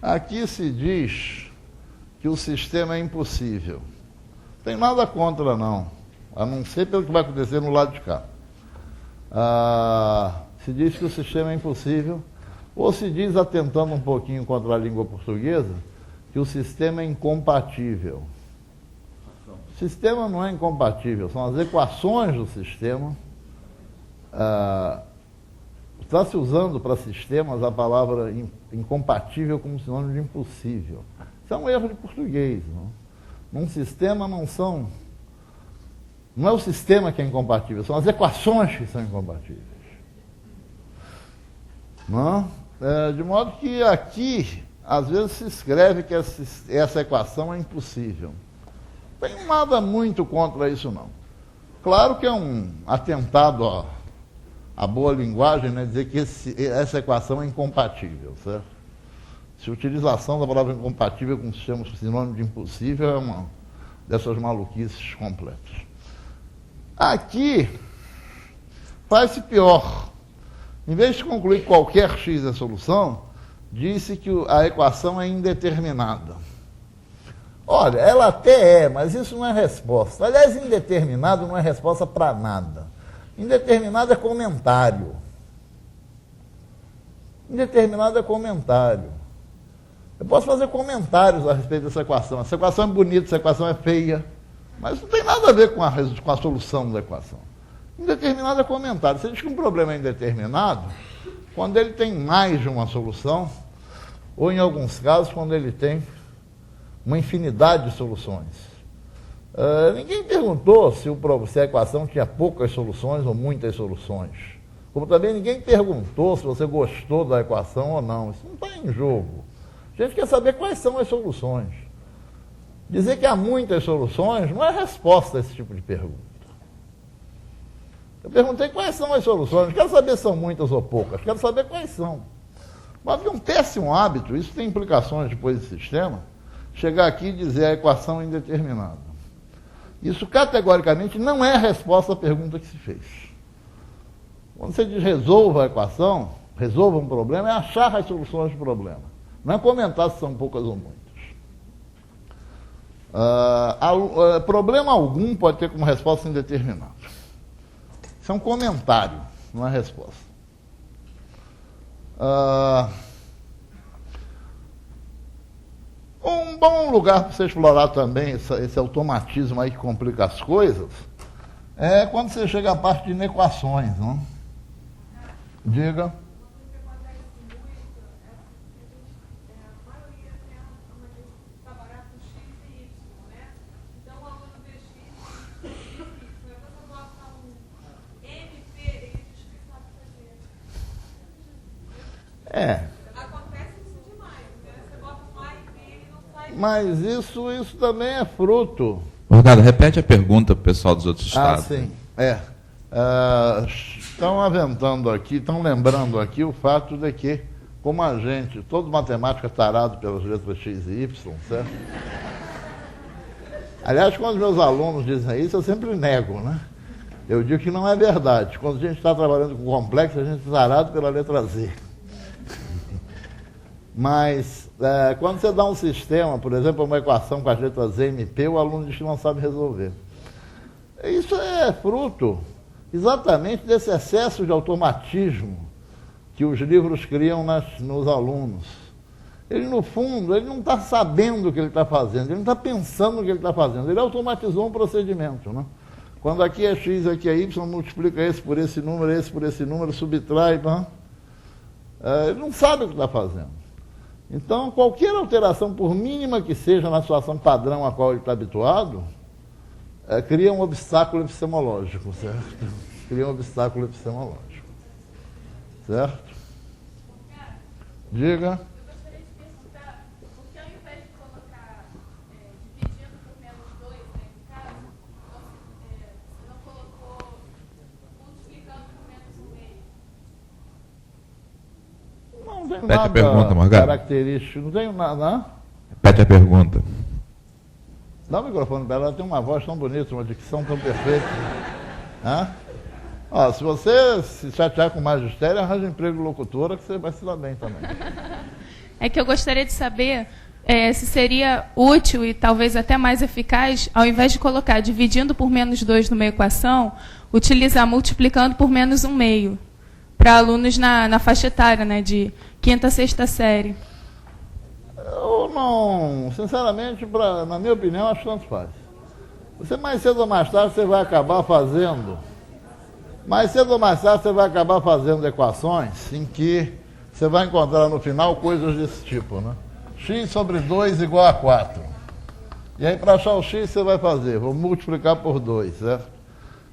aqui se diz que o sistema é impossível. Não tem nada contra, não, a não ser pelo que vai acontecer no lado de cá. Se diz que o sistema é impossível, ou se diz, atentando um pouquinho contra a língua portuguesa, que o sistema é incompatível. O sistema não é incompatível, são as equações do sistema. Está se usando para sistemas a palavra incompatível como sinônimo de impossível. Isso é um erro de português. Num sistema não é o sistema que é incompatível, são as equações que são incompatíveis. De modo que aqui, às vezes se escreve que essa equação é impossível. Não tem nada muito contra isso, não. Claro que é um atentado à boa linguagem, né, dizer que essa equação é incompatível, certo? Se a utilização da palavra incompatível com sinônimo de impossível é uma dessas maluquices completas. Aqui, faz-se pior. Em vez de concluir que qualquer x é solução, disse que a equação é indeterminada. Olha, ela até é, mas isso não é resposta. Aliás, indeterminado não é resposta para nada. Indeterminado é comentário. Indeterminado é comentário. Eu posso fazer comentários a respeito dessa equação. Essa equação é bonita, essa equação é feia, mas não tem nada a ver com a solução da equação. Indeterminado é comentário. Você diz que um problema é indeterminado quando ele tem mais de uma solução, ou em alguns casos, quando ele tem uma infinidade de soluções. Ninguém perguntou se a equação tinha poucas soluções ou muitas soluções. Como também ninguém perguntou se você gostou da equação ou não. Isso não está em jogo. A gente quer saber quais são as soluções. Dizer que há muitas soluções não é resposta a esse tipo de pergunta. Eu perguntei quais são as soluções. Não quero saber se são muitas ou poucas. Quero saber quais são. Mas havia um péssimo hábito, isso tem implicações depois do sistema, chegar aqui e dizer a equação indeterminada. Isso categoricamente não é a resposta à pergunta que se fez. Quando você diz resolva a equação, resolva um problema, é achar as soluções do problema. Não é comentar se são poucas ou muitas. Problema algum pode ter como resposta indeterminada. Isso é um comentário, não é resposta. Um bom lugar para você explorar também esse automatismo aí que complica as coisas é quando você chega à parte de inequações, não? Diga. Acontece isso demais, né? Você bota um A e B e não sai. Mas isso também é fruto. Bernardo, repete a pergunta para o pessoal dos outros estados. Sim. Estão aventando aqui, estão lembrando aqui o fato de que, como a gente, todo matemático é tarado pelas letras X e Y, certo? Aliás, quando meus alunos dizem isso, eu sempre nego, né? Eu digo que não é verdade. Quando a gente está trabalhando com complexo, a gente é tarado pela letra Z. Mas, quando você dá um sistema, por exemplo, uma equação com as letras Z e P, o aluno diz que não sabe resolver. Isso é fruto exatamente desse excesso de automatismo que os livros criam nos alunos. Ele, no fundo, ele não está sabendo o que ele está fazendo, ele não está pensando no que ele está fazendo, ele automatizou um procedimento, né? Quando aqui é X, aqui é Y, multiplica esse por esse número, subtrai, tá? Ele não sabe o que está fazendo. Então, qualquer alteração, por mínima que seja na situação padrão a qual ele está habituado, cria um obstáculo epistemológico, certo? Cria um obstáculo epistemológico. Certo? Diga. Eu gostaria de perguntar, porque ao invés de colocar dividindo por menos 2, né, no caso, você não colocou multiplicando por menos 1 meio? Não tem Repete a nada pergunta, Morgado. característico, não tem nada. Repete a pergunta. Dá o microfone para ela, ela tem uma voz tão bonita, uma dicção tão perfeita. Hã? Ó, se você se chatear com magistério, arranja emprego locutora que você vai se dar bem também. É que eu gostaria de saber se seria útil e talvez até mais eficaz, ao invés de colocar dividindo por menos 2 numa equação, utilizar multiplicando por menos 1 meio, para alunos na faixa etária, né, de 5ª a 6ª série. Eu não, sinceramente, na minha opinião, acho que tanto faz. Você mais cedo ou mais tarde você vai acabar fazendo. Mais cedo ou mais tarde você vai acabar fazendo equações em que você vai encontrar no final coisas desse tipo, né? X sobre 2 igual a 4. E aí, para achar o x, você vai fazer, vou multiplicar por 2, certo?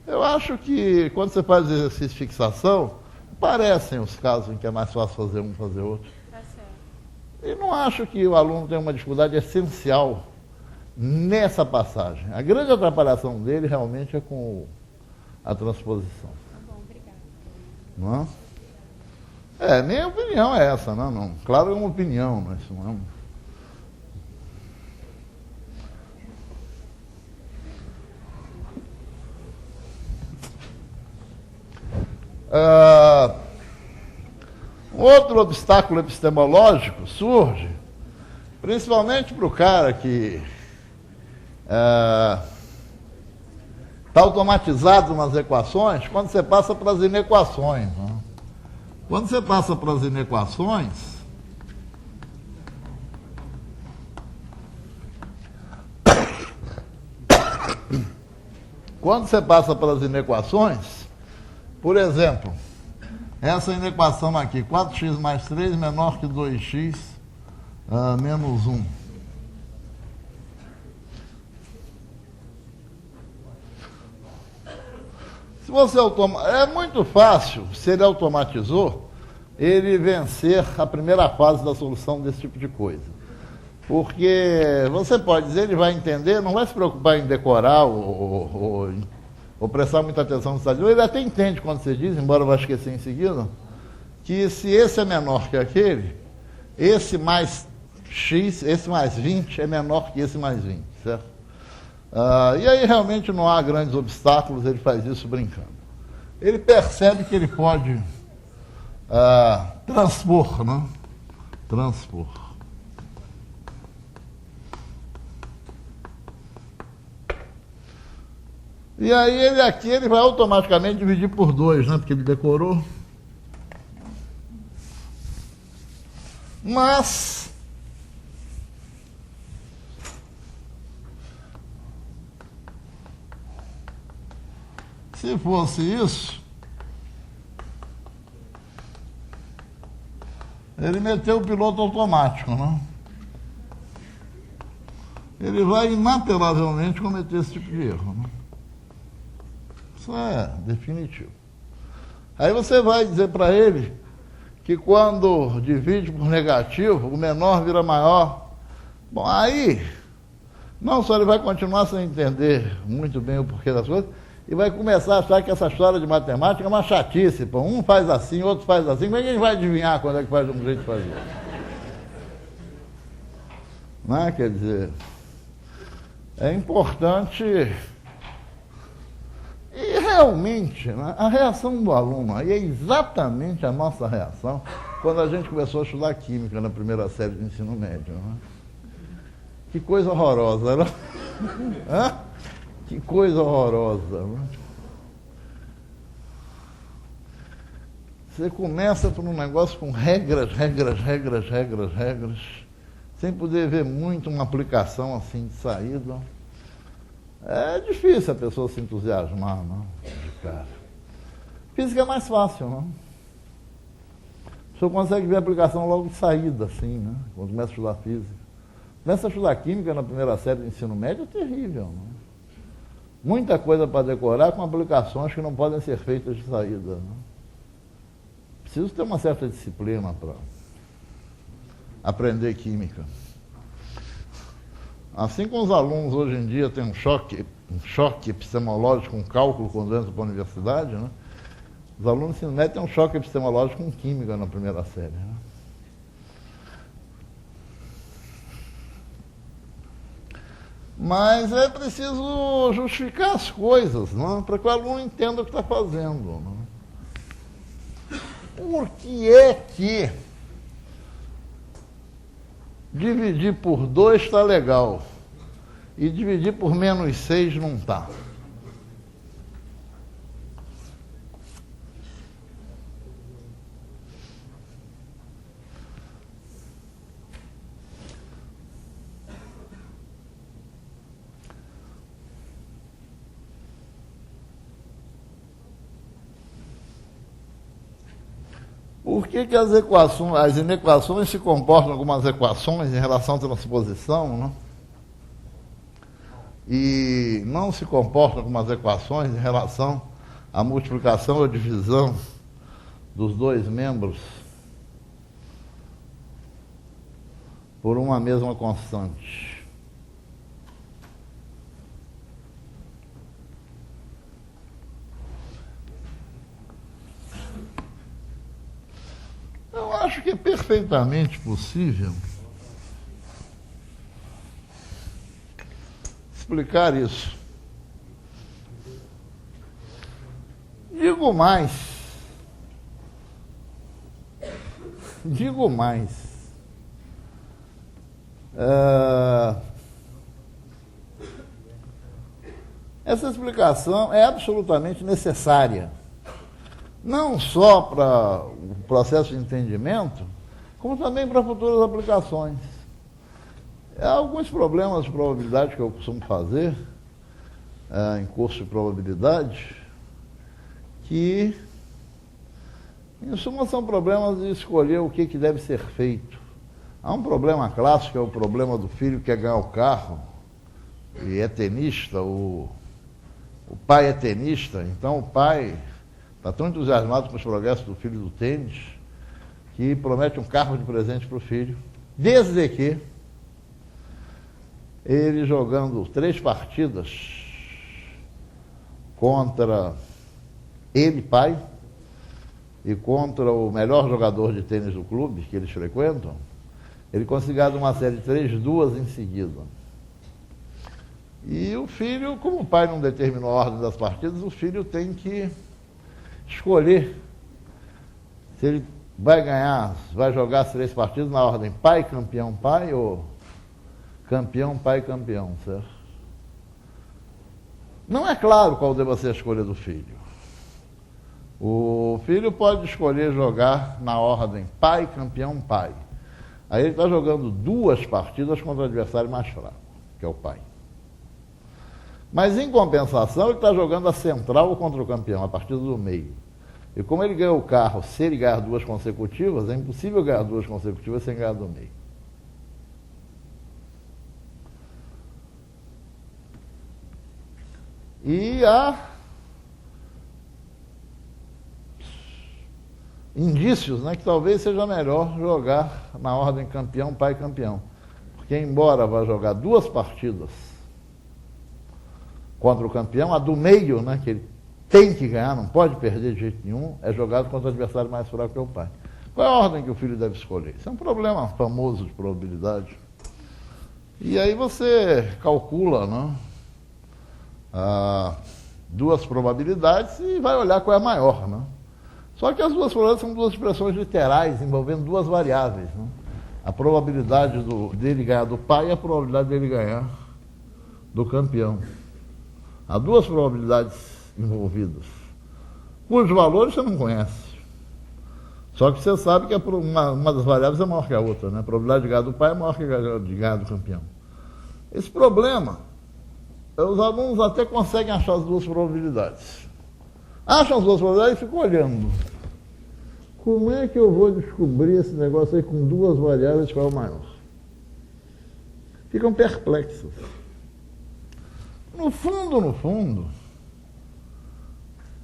Eu acho que quando você faz exercício de fixação, parecem os casos em que é mais fácil fazer um fazer outro. E não acho que o aluno tenha uma dificuldade essencial nessa passagem. A grande atrapalhação dele realmente é com a transposição. Tá bom, obrigada. Não é? Minha opinião é essa, não, não. Claro, é uma opinião, mas isso não é outro obstáculo epistemológico surge, principalmente para o cara que está automatizado nas equações, quando você passa para as inequações. Né? Quando você passa para as inequações, por exemplo, essa inequação aqui, 4x mais 3 menor que 2x menos 1. Se você é muito fácil, se ele automatizou, ele vencer a primeira fase da solução desse tipo de coisa. Porque você pode dizer, ele vai entender, não vai se preocupar em decorar ou prestar muita atenção no estado. Ele até entende quando você diz, embora eu vá esquecer em seguida, que se esse é menor que aquele, esse mais x, esse mais 20 é menor que esse mais 20, certo? E aí realmente não há grandes obstáculos, ele faz isso brincando. Ele percebe que ele pode transpor, né? Transpor. E aí ele vai automaticamente dividir por 2, né? Porque ele decorou. Mas se fosse isso, ele meteu o piloto automático, né? Ele vai inapelavelmente cometer esse tipo de erro, né? Isso é definitivo. Aí você vai dizer para ele que quando divide por negativo, o menor vira maior. Bom, aí, não só ele vai continuar sem entender muito bem o porquê das coisas, e vai começar a achar que essa história de matemática é uma chatice. Pô. Um faz assim, outro faz assim. Como é que a gente vai adivinhar quando é que faz um jeito de fazer? Não é? Quer dizer, é importante. E realmente, né, a reação do aluno aí é exatamente a nossa reação quando a gente começou a estudar química na primeira série de ensino médio. Né? Que coisa horrorosa, né? Hã? Que coisa horrorosa. Né? Você começa por um negócio com regras, sem poder ver muito uma aplicação assim de saída. É difícil a pessoa se entusiasmar, não? De cara. Física é mais fácil, não? senhor consegue ver a aplicação logo de saída, assim, né? Quando começa a estudar física. Começa a estudar química na primeira série do ensino médio, é terrível, né? Muita coisa para decorar com aplicações que não podem ser feitas de saída, né? Preciso ter uma certa disciplina para aprender química. Assim como os alunos hoje em dia têm um choque epistemológico com cálculo quando entram para a universidade, né? Os alunos do ensino médio têm um choque epistemológico com química na primeira série, né? Mas é preciso justificar as coisas, não? Para que o aluno entenda o que está fazendo. Não? Por que é que dividir por 2 está legal e dividir por -6 não está? Por que as inequações se comportam como as equações em relação à transposição, né? E não se comportam como as equações em relação à multiplicação ou divisão dos 2 membros por uma mesma constante? Eu acho que é perfeitamente possível explicar isso. Digo mais. Essa explicação é absolutamente necessária. Não só para o processo de entendimento, como também para futuras aplicações. Há alguns problemas de probabilidade que eu costumo fazer em curso de probabilidade, que, em suma, são problemas de escolher o que deve ser feito. Há um problema clássico, que é o problema do filho que quer ganhar o carro, e é tenista, o pai é tenista, então o pai está tão entusiasmado com os progressos do filho do tênis, que promete um carro de presente para o filho, desde que ele, jogando 3 partidas contra ele, pai, e contra o melhor jogador de tênis do clube que eles frequentam, ele consiga uma série de 3-2 em seguida. E o filho, como o pai não determinou a ordem das partidas, o filho tem que escolher se ele vai ganhar, vai jogar as 3 partidas na ordem pai, campeão, pai, ou campeão, pai, campeão, certo? Não é claro qual deva ser a escolha do filho. O filho pode escolher jogar na ordem pai, campeão, pai. Aí ele está jogando 2 partidas contra o adversário mais fraco, que é o pai. Mas, em compensação, ele está jogando a central contra o campeão, a partida do meio. E como ele ganhou o carro, se ele ganhar 2 consecutivas, é impossível ganhar 2 consecutivas sem ganhar do meio. E há indícios, né, que talvez seja melhor jogar na ordem campeão, pai, campeão. Porque, embora vá jogar 2 partidas contra o campeão, a do meio, né, que ele tem que ganhar, não pode perder de jeito nenhum, é jogado contra o adversário mais fraco, que é o pai. Qual é a ordem que o filho deve escolher? Isso é um problema famoso de probabilidade. E aí você calcula, né, 2 probabilidades e vai olhar qual é a maior, né? Só que as 2 probabilidades são 2 expressões literais, envolvendo 2 variáveis, né? A probabilidade dele ganhar do pai e a probabilidade dele ganhar do campeão. Há 2 probabilidades envolvidas, cujos valores você não conhece. Só que você sabe que uma das variáveis é maior que a outra, né? A probabilidade de ganhar do pai é maior que a de ganhar do campeão. Esse problema, os alunos até conseguem achar as 2 probabilidades. Acham as 2 probabilidades e ficam olhando. como é que eu vou descobrir esse negócio aí com duas variáveis, qual é o maior? Ficam perplexos. No fundo,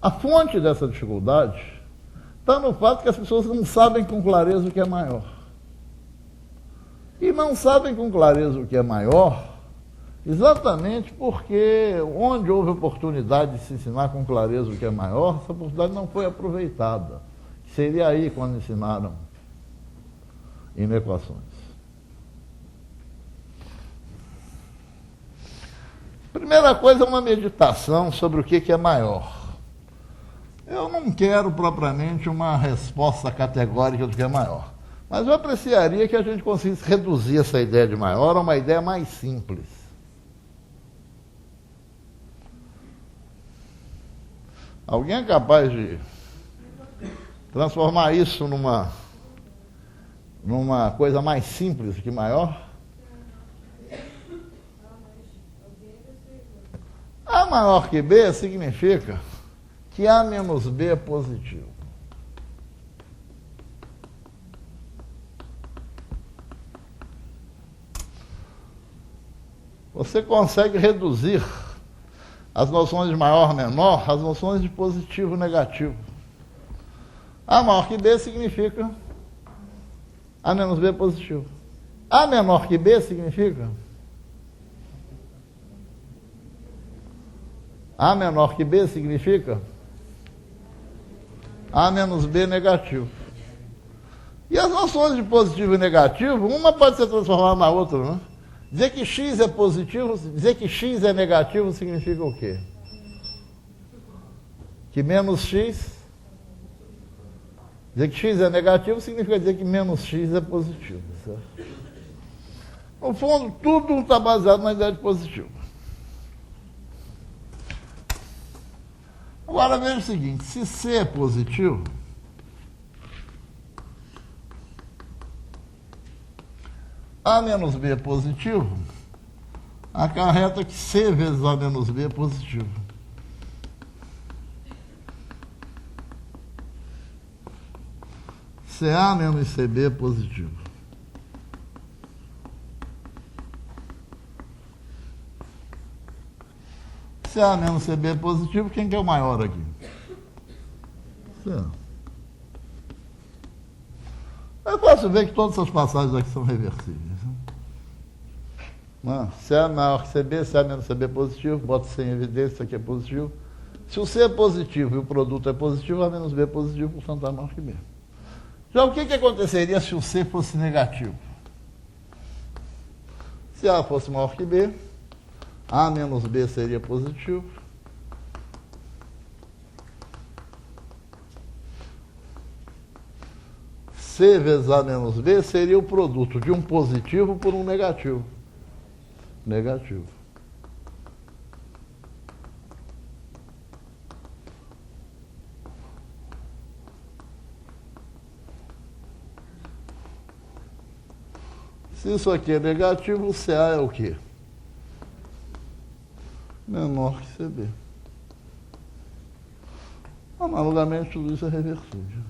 a fonte dessa dificuldade está no fato que as pessoas não sabem com clareza o que é maior. E não sabem com clareza o que é maior exatamente porque onde houve oportunidade de se ensinar com clareza o que é maior, essa oportunidade não foi aproveitada. Seria aí quando ensinaram inequações. Primeira coisa é uma meditação sobre o que é maior. Eu não quero propriamente uma resposta categórica do que é maior, mas eu apreciaria que a gente conseguisse reduzir essa ideia de maior a uma ideia mais simples. Alguém é capaz de transformar isso numa coisa mais simples que maior? A maior que B significa que A menos B é positivo. Você consegue reduzir as noções de maior, menor, as noções de positivo e negativo. A maior que B significa A menos B é positivo. A menor que B significa A menor que B significa A menos B negativo. E as noções de positivo e negativo, uma pode ser transformada na outra, né? Dizer que x é positivo, dizer que x é negativo significa o quê? Que menos x... Dizer que x é negativo significa dizer que menos x é positivo, certo? No fundo, tudo está baseado na ideia de positivo. Agora veja o seguinte, se C é positivo, A menos B é positivo, acarreta que C vezes A menos B é positivo. CA menos CB é positivo. CA menos CB é positivo, quem que é o maior aqui? CA. É fácil ver que todas essas passagens aqui são reversíveis. Se A maior que CB, CA menos CB é positivo, bota C em evidência, isso aqui é positivo. Se o C é positivo e o produto é positivo, A menos B é positivo, portanto A maior que B. Já o que aconteceria se o C fosse negativo? Se A fosse maior que B, A menos B seria positivo. C vezes A menos B seria o produto de um positivo por um negativo. Negativo. Se isso aqui é negativo, o CA é o quê? Menor que CB. Analogamente, tudo isso é reversível.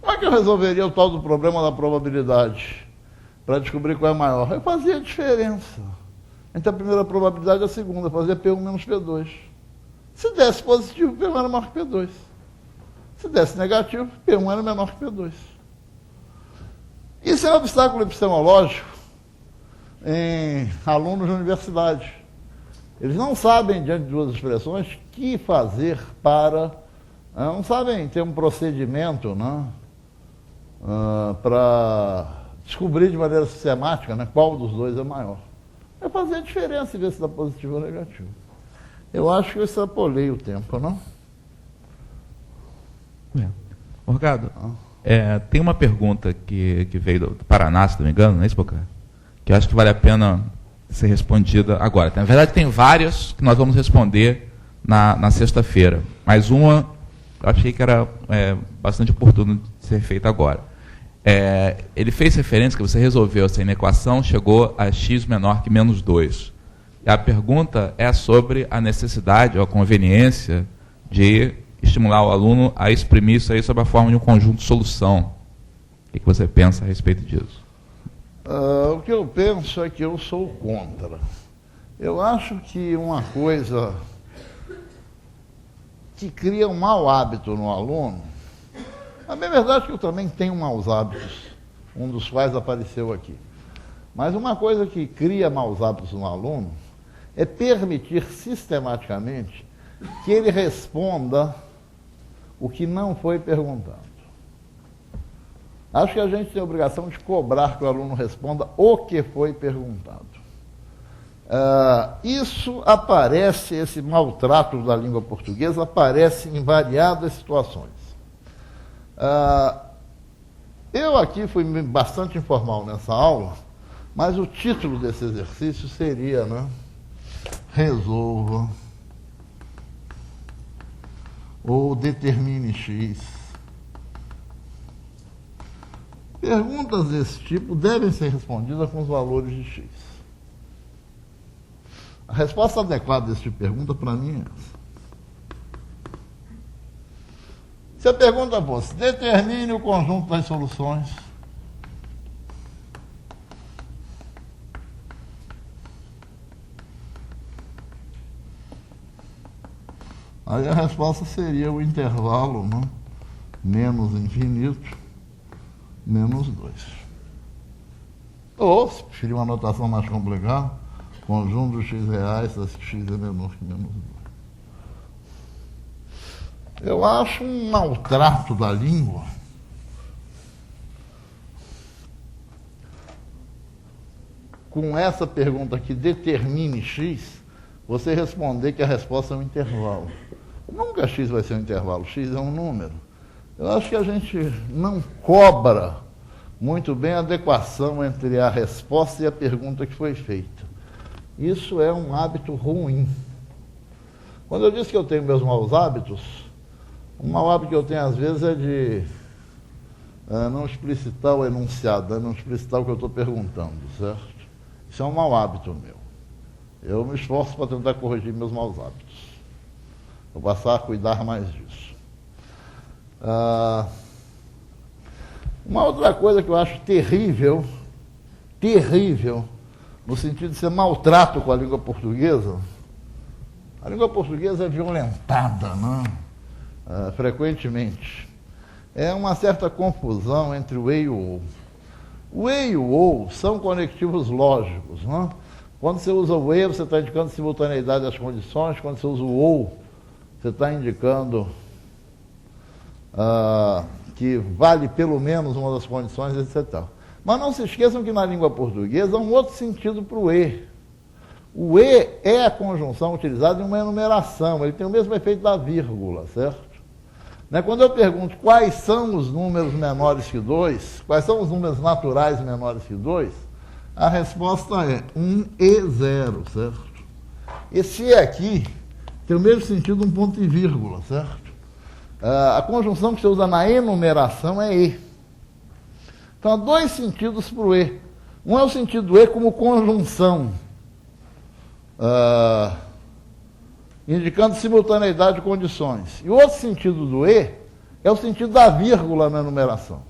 Como é que eu resolveria o tal do problema da probabilidade para descobrir qual é maior? Eu fazia a diferença entre a primeira probabilidade e a segunda, fazia P1 menos P2. Se desse positivo, P1 era maior que P2. Se desse negativo, P1 era menor que P2. Isso é um obstáculo epistemológico em alunos de universidade. Eles não sabem, diante de duas expressões, o que fazer para... Não sabem ter um procedimento, né, para descobrir de maneira sistemática, né, qual dos dois é maior. É fazer a diferença e ver se dá positivo ou negativo. Eu acho que eu extrapolei o tempo, não? Morgado, tem uma pergunta que veio do Paraná, se não me engano, não é isso, Boca? Que eu acho que vale a pena ser respondida agora. Na verdade, tem várias que nós vamos responder na sexta-feira, mas uma eu achei que era bastante oportuno de ser feita agora. Ele fez referência que você resolveu essa inequação, chegou a x menor que menos 2. E a pergunta é sobre a necessidade ou a conveniência de estimular o aluno a exprimir isso aí sob a forma de um conjunto de solução. O que você pensa a respeito disso? O que eu penso é que eu sou contra. Eu acho que uma coisa que cria um mau hábito no aluno, a bem verdade é que eu também tenho maus hábitos, um dos quais apareceu aqui. Mas uma coisa que cria maus hábitos no aluno é permitir sistematicamente que ele responda o que não foi perguntado. Acho que a gente tem a obrigação de cobrar que o aluno responda o que foi perguntado. Isso aparece, esse maltrato da língua portuguesa aparece em variadas situações. Eu aqui fui bastante informal nessa aula, mas o título desse exercício seria, né, resolva ou determine X. Perguntas desse tipo devem ser respondidas com os valores de X. A resposta adequada desse tipo de pergunta, para mim, é essa. Se a pergunta fosse, determine o conjunto das soluções. Aí a resposta seria o intervalo, né? Menos infinito, menos 2. Ou, se preferir uma notação mais complicada, conjunto de x reais, se x é menor que menos 2. Eu acho um maltrato da língua com essa pergunta aqui, determine x, você responder que a resposta é um intervalo. Nunca x vai ser um intervalo, x é um número. Eu acho que a gente não cobra muito bem a adequação entre a resposta e a pergunta que foi feita. Isso é um hábito ruim. Quando eu disse que eu tenho meus maus hábitos, um mau hábito que eu tenho às vezes é de não explicitar o enunciado, não explicitar o que eu estou perguntando, certo? Isso é um mau hábito meu. Eu me esforço para tentar corrigir meus maus hábitos. Vou passar a cuidar mais disso. Uma outra coisa que eu acho terrível, no sentido de ser maltrato com a língua portuguesa é violentada, né? Frequentemente. É uma certa confusão entre o e e o ou. O e e o ou são conectivos lógicos, né? Quando você usa o e, você está indicando simultaneidade das condições. Quando você usa o ou, você está indicando que vale pelo menos uma das condições, etc. Mas não se esqueçam que na língua portuguesa há um outro sentido para o e. O e é a conjunção utilizada em uma enumeração, ele tem o mesmo efeito da vírgula, certo? Né? Quando eu pergunto quais são os números menores que 2, quais são os números naturais menores que 2, a resposta é 1 e 0, certo? Esse e aqui tem o mesmo sentido um ponto e vírgula, certo? A conjunção que você usa na enumeração é e. Então há dois sentidos para o e. Um é o sentido do e como conjunção, indicando simultaneidade de condições. E o outro sentido do e é o sentido da vírgula na enumeração.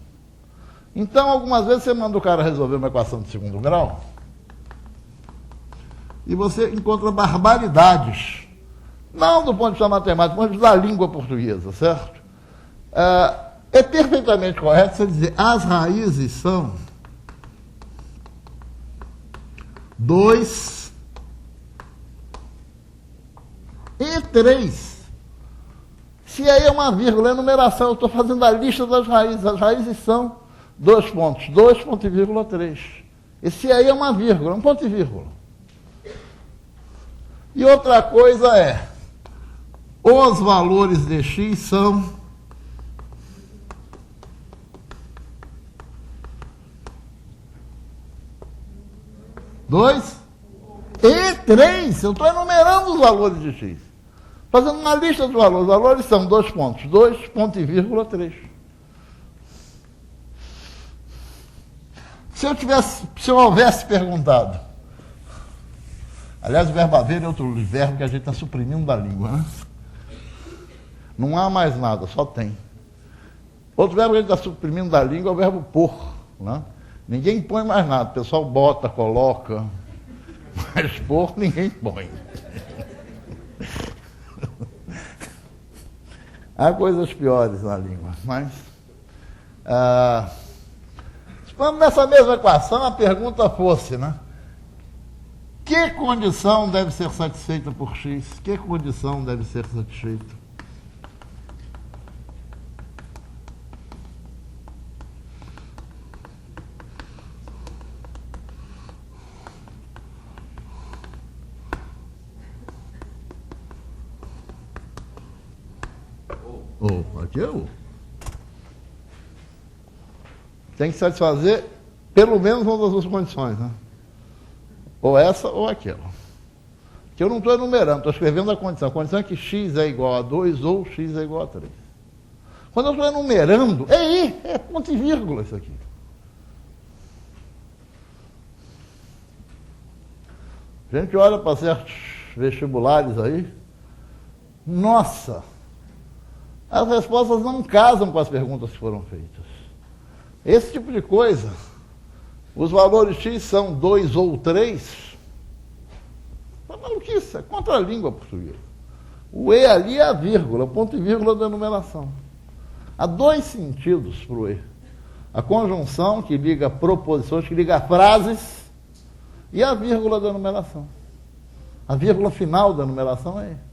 Então, algumas vezes você manda o cara resolver uma equação de segundo grau e você encontra barbaridades. Não do ponto de vista matemático, mas da língua portuguesa, certo? É perfeitamente correto você dizer as raízes são 2 e 3. Se aí é uma vírgula, é numeração, eu estou fazendo a lista das raízes. As raízes são 2 pontos, 2 ponto e vírgula 3. Esse aí é uma vírgula, um ponto e vírgula. E outra coisa é, os valores de x são dois e 3. Eu estou enumerando os valores de x. Fazendo uma lista dos valores. Os valores são 2 pontos, 2 ponto e vírgula 3. Se eu houvesse perguntado, aliás, o verbo haver é outro verbo que a gente está suprimindo da língua, né? Não há mais nada, só tem. Outro verbo que a gente está suprimindo da língua é o verbo pôr. Né? Ninguém põe mais nada. O pessoal bota, coloca. Mas pôr, ninguém põe. Há coisas piores na língua. Mas, supondo nessa mesma equação a pergunta fosse, né? Que condição deve ser satisfeita por x? Que condição deve ser satisfeita? Aqui é o. Tem que satisfazer pelo menos uma das duas condições, né? Ou essa ou aquela. Que eu não estou enumerando, estou escrevendo a condição. A condição é que x é igual a 2 ou x é igual a 3. Quando eu estou enumerando, é ponto e vírgula isso aqui. A gente olha para certos vestibulares aí, nossa, as respostas não casam com as perguntas que foram feitas. Esse tipo de coisa, os valores x são 2 ou 3, é maluquice, é contra a língua portuguesa. O e ali é a vírgula, o ponto e vírgula da enumeração. Há dois sentidos para o e. A conjunção, que liga proposições, que liga frases, e a vírgula da enumeração. A vírgula final da enumeração é e.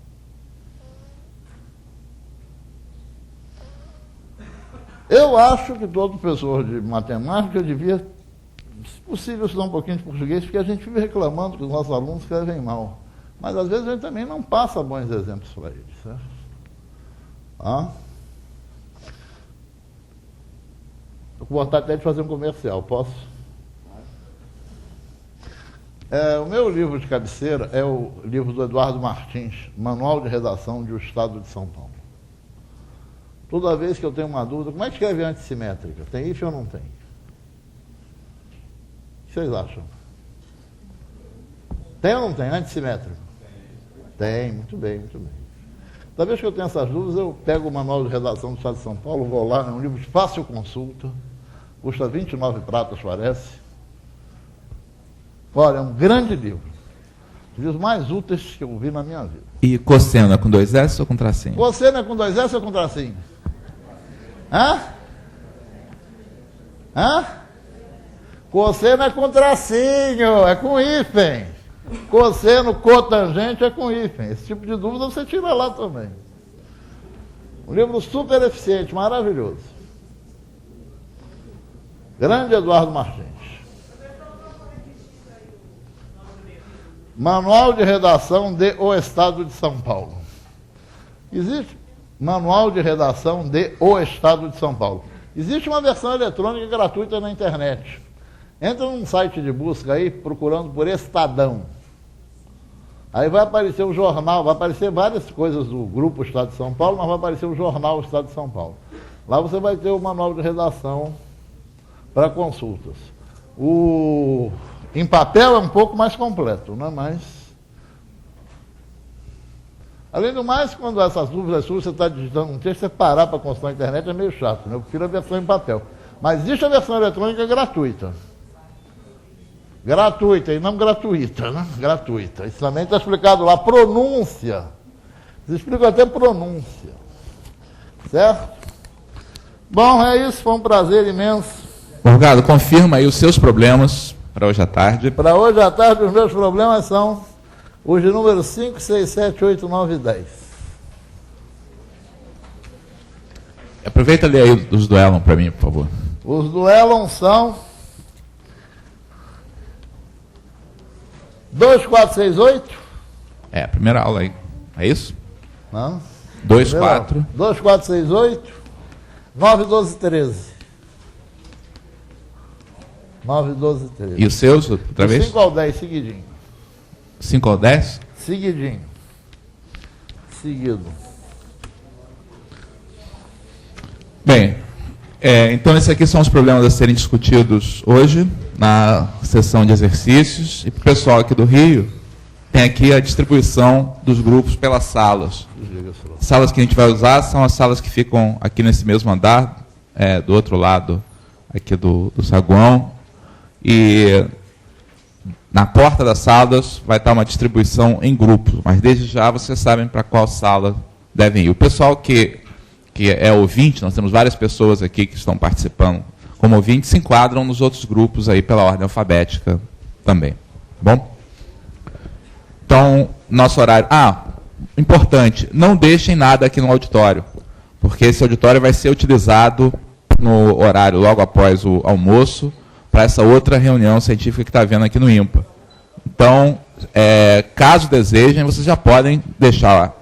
Eu acho que todo professor de matemática devia, se possível, estudar um pouquinho de português, porque a gente vive reclamando que os nossos alunos escrevem mal. Mas, às vezes, a gente também não passa bons exemplos para eles, certo? Estou com vontade até de fazer um comercial, posso? O meu livro de cabeceira é o livro do Eduardo Martins, Manual de Redação do Estado de São Paulo. Toda vez que eu tenho uma dúvida, como é que escreve antissimétrica? Tem hífen ou não tem? O que vocês acham? Tem ou não tem antissimétrico? Tem, muito bem, muito bem. Toda vez que eu tenho essas dúvidas, eu pego o Manual de Redação do Estado de São Paulo, vou lá, é um livro de fácil consulta, custa 29 pratas, parece. Olha, é um grande livro. Um dos mais úteis que eu vi na minha vida. E cosseno é com 2 S ou com tracinho? Cosseno é com 2 S ou com tracinho? Cosseno é com tracinho, é com hífen. Cosseno, cotangente é com hífen. Esse tipo de dúvida você tira lá também. Um livro super eficiente, maravilhoso. Grande Eduardo Martins. Manual de Redação de O Estado de São Paulo. Existe Manual de Redação de O Estado de São Paulo. Existe uma versão eletrônica gratuita na internet. Entra num site de busca aí, procurando por Estadão. Aí vai aparecer o jornal, vai aparecer várias coisas do Grupo Estado de São Paulo, mas vai aparecer o jornal Estado de São Paulo. Lá você vai ter o manual de redação para consultas. Em papel é um pouco mais completo, não é mais? Além do mais, quando essas dúvidas suas, você está digitando um texto, você parar para consultar na internet é meio chato, né? Eu prefiro a versão em papel. Mas existe a versão eletrônica gratuita. Gratuita e não gratuita, né? Gratuita. Isso também está explicado lá. Pronúncia. Eles explicam até pronúncia. Certo? Bom, é isso. Foi um prazer imenso. Morgado, confirma aí os seus problemas para hoje à tarde. Para hoje à tarde, os meus problemas são os de número 5, 6, 7, 8, 9 e 10. Aproveita e lê aí os do Elon para mim, por favor. Os do Elon são 2, 4, 6, 8. É, a primeira aula aí. É isso? Não. 2, 4. 2, 4, 6, 8. 9, 12, 13. 9, 12, 13. E os seus, outra vez? 5 ao 10, seguidinho. 5 ao 10? Seguidinho. Seguido. Bem, então esses aqui são os problemas a serem discutidos hoje, na sessão de exercícios. E para o pessoal aqui do Rio, tem aqui a distribuição dos grupos pelas salas. professor? Salas que a gente vai usar são as salas que ficam aqui nesse mesmo andar, do outro lado aqui do saguão. E na porta das salas vai estar uma distribuição em grupos, mas desde já vocês sabem para qual sala devem ir. O pessoal que é ouvinte, nós temos várias pessoas aqui que estão participando como ouvintes, se enquadram nos outros grupos aí pela ordem alfabética também. Bom? Então, nosso horário... importante, não deixem nada aqui no auditório, porque esse auditório vai ser utilizado no horário logo após o almoço para essa outra reunião científica que está havendo aqui no IMPA. Então, caso desejem, vocês já podem deixar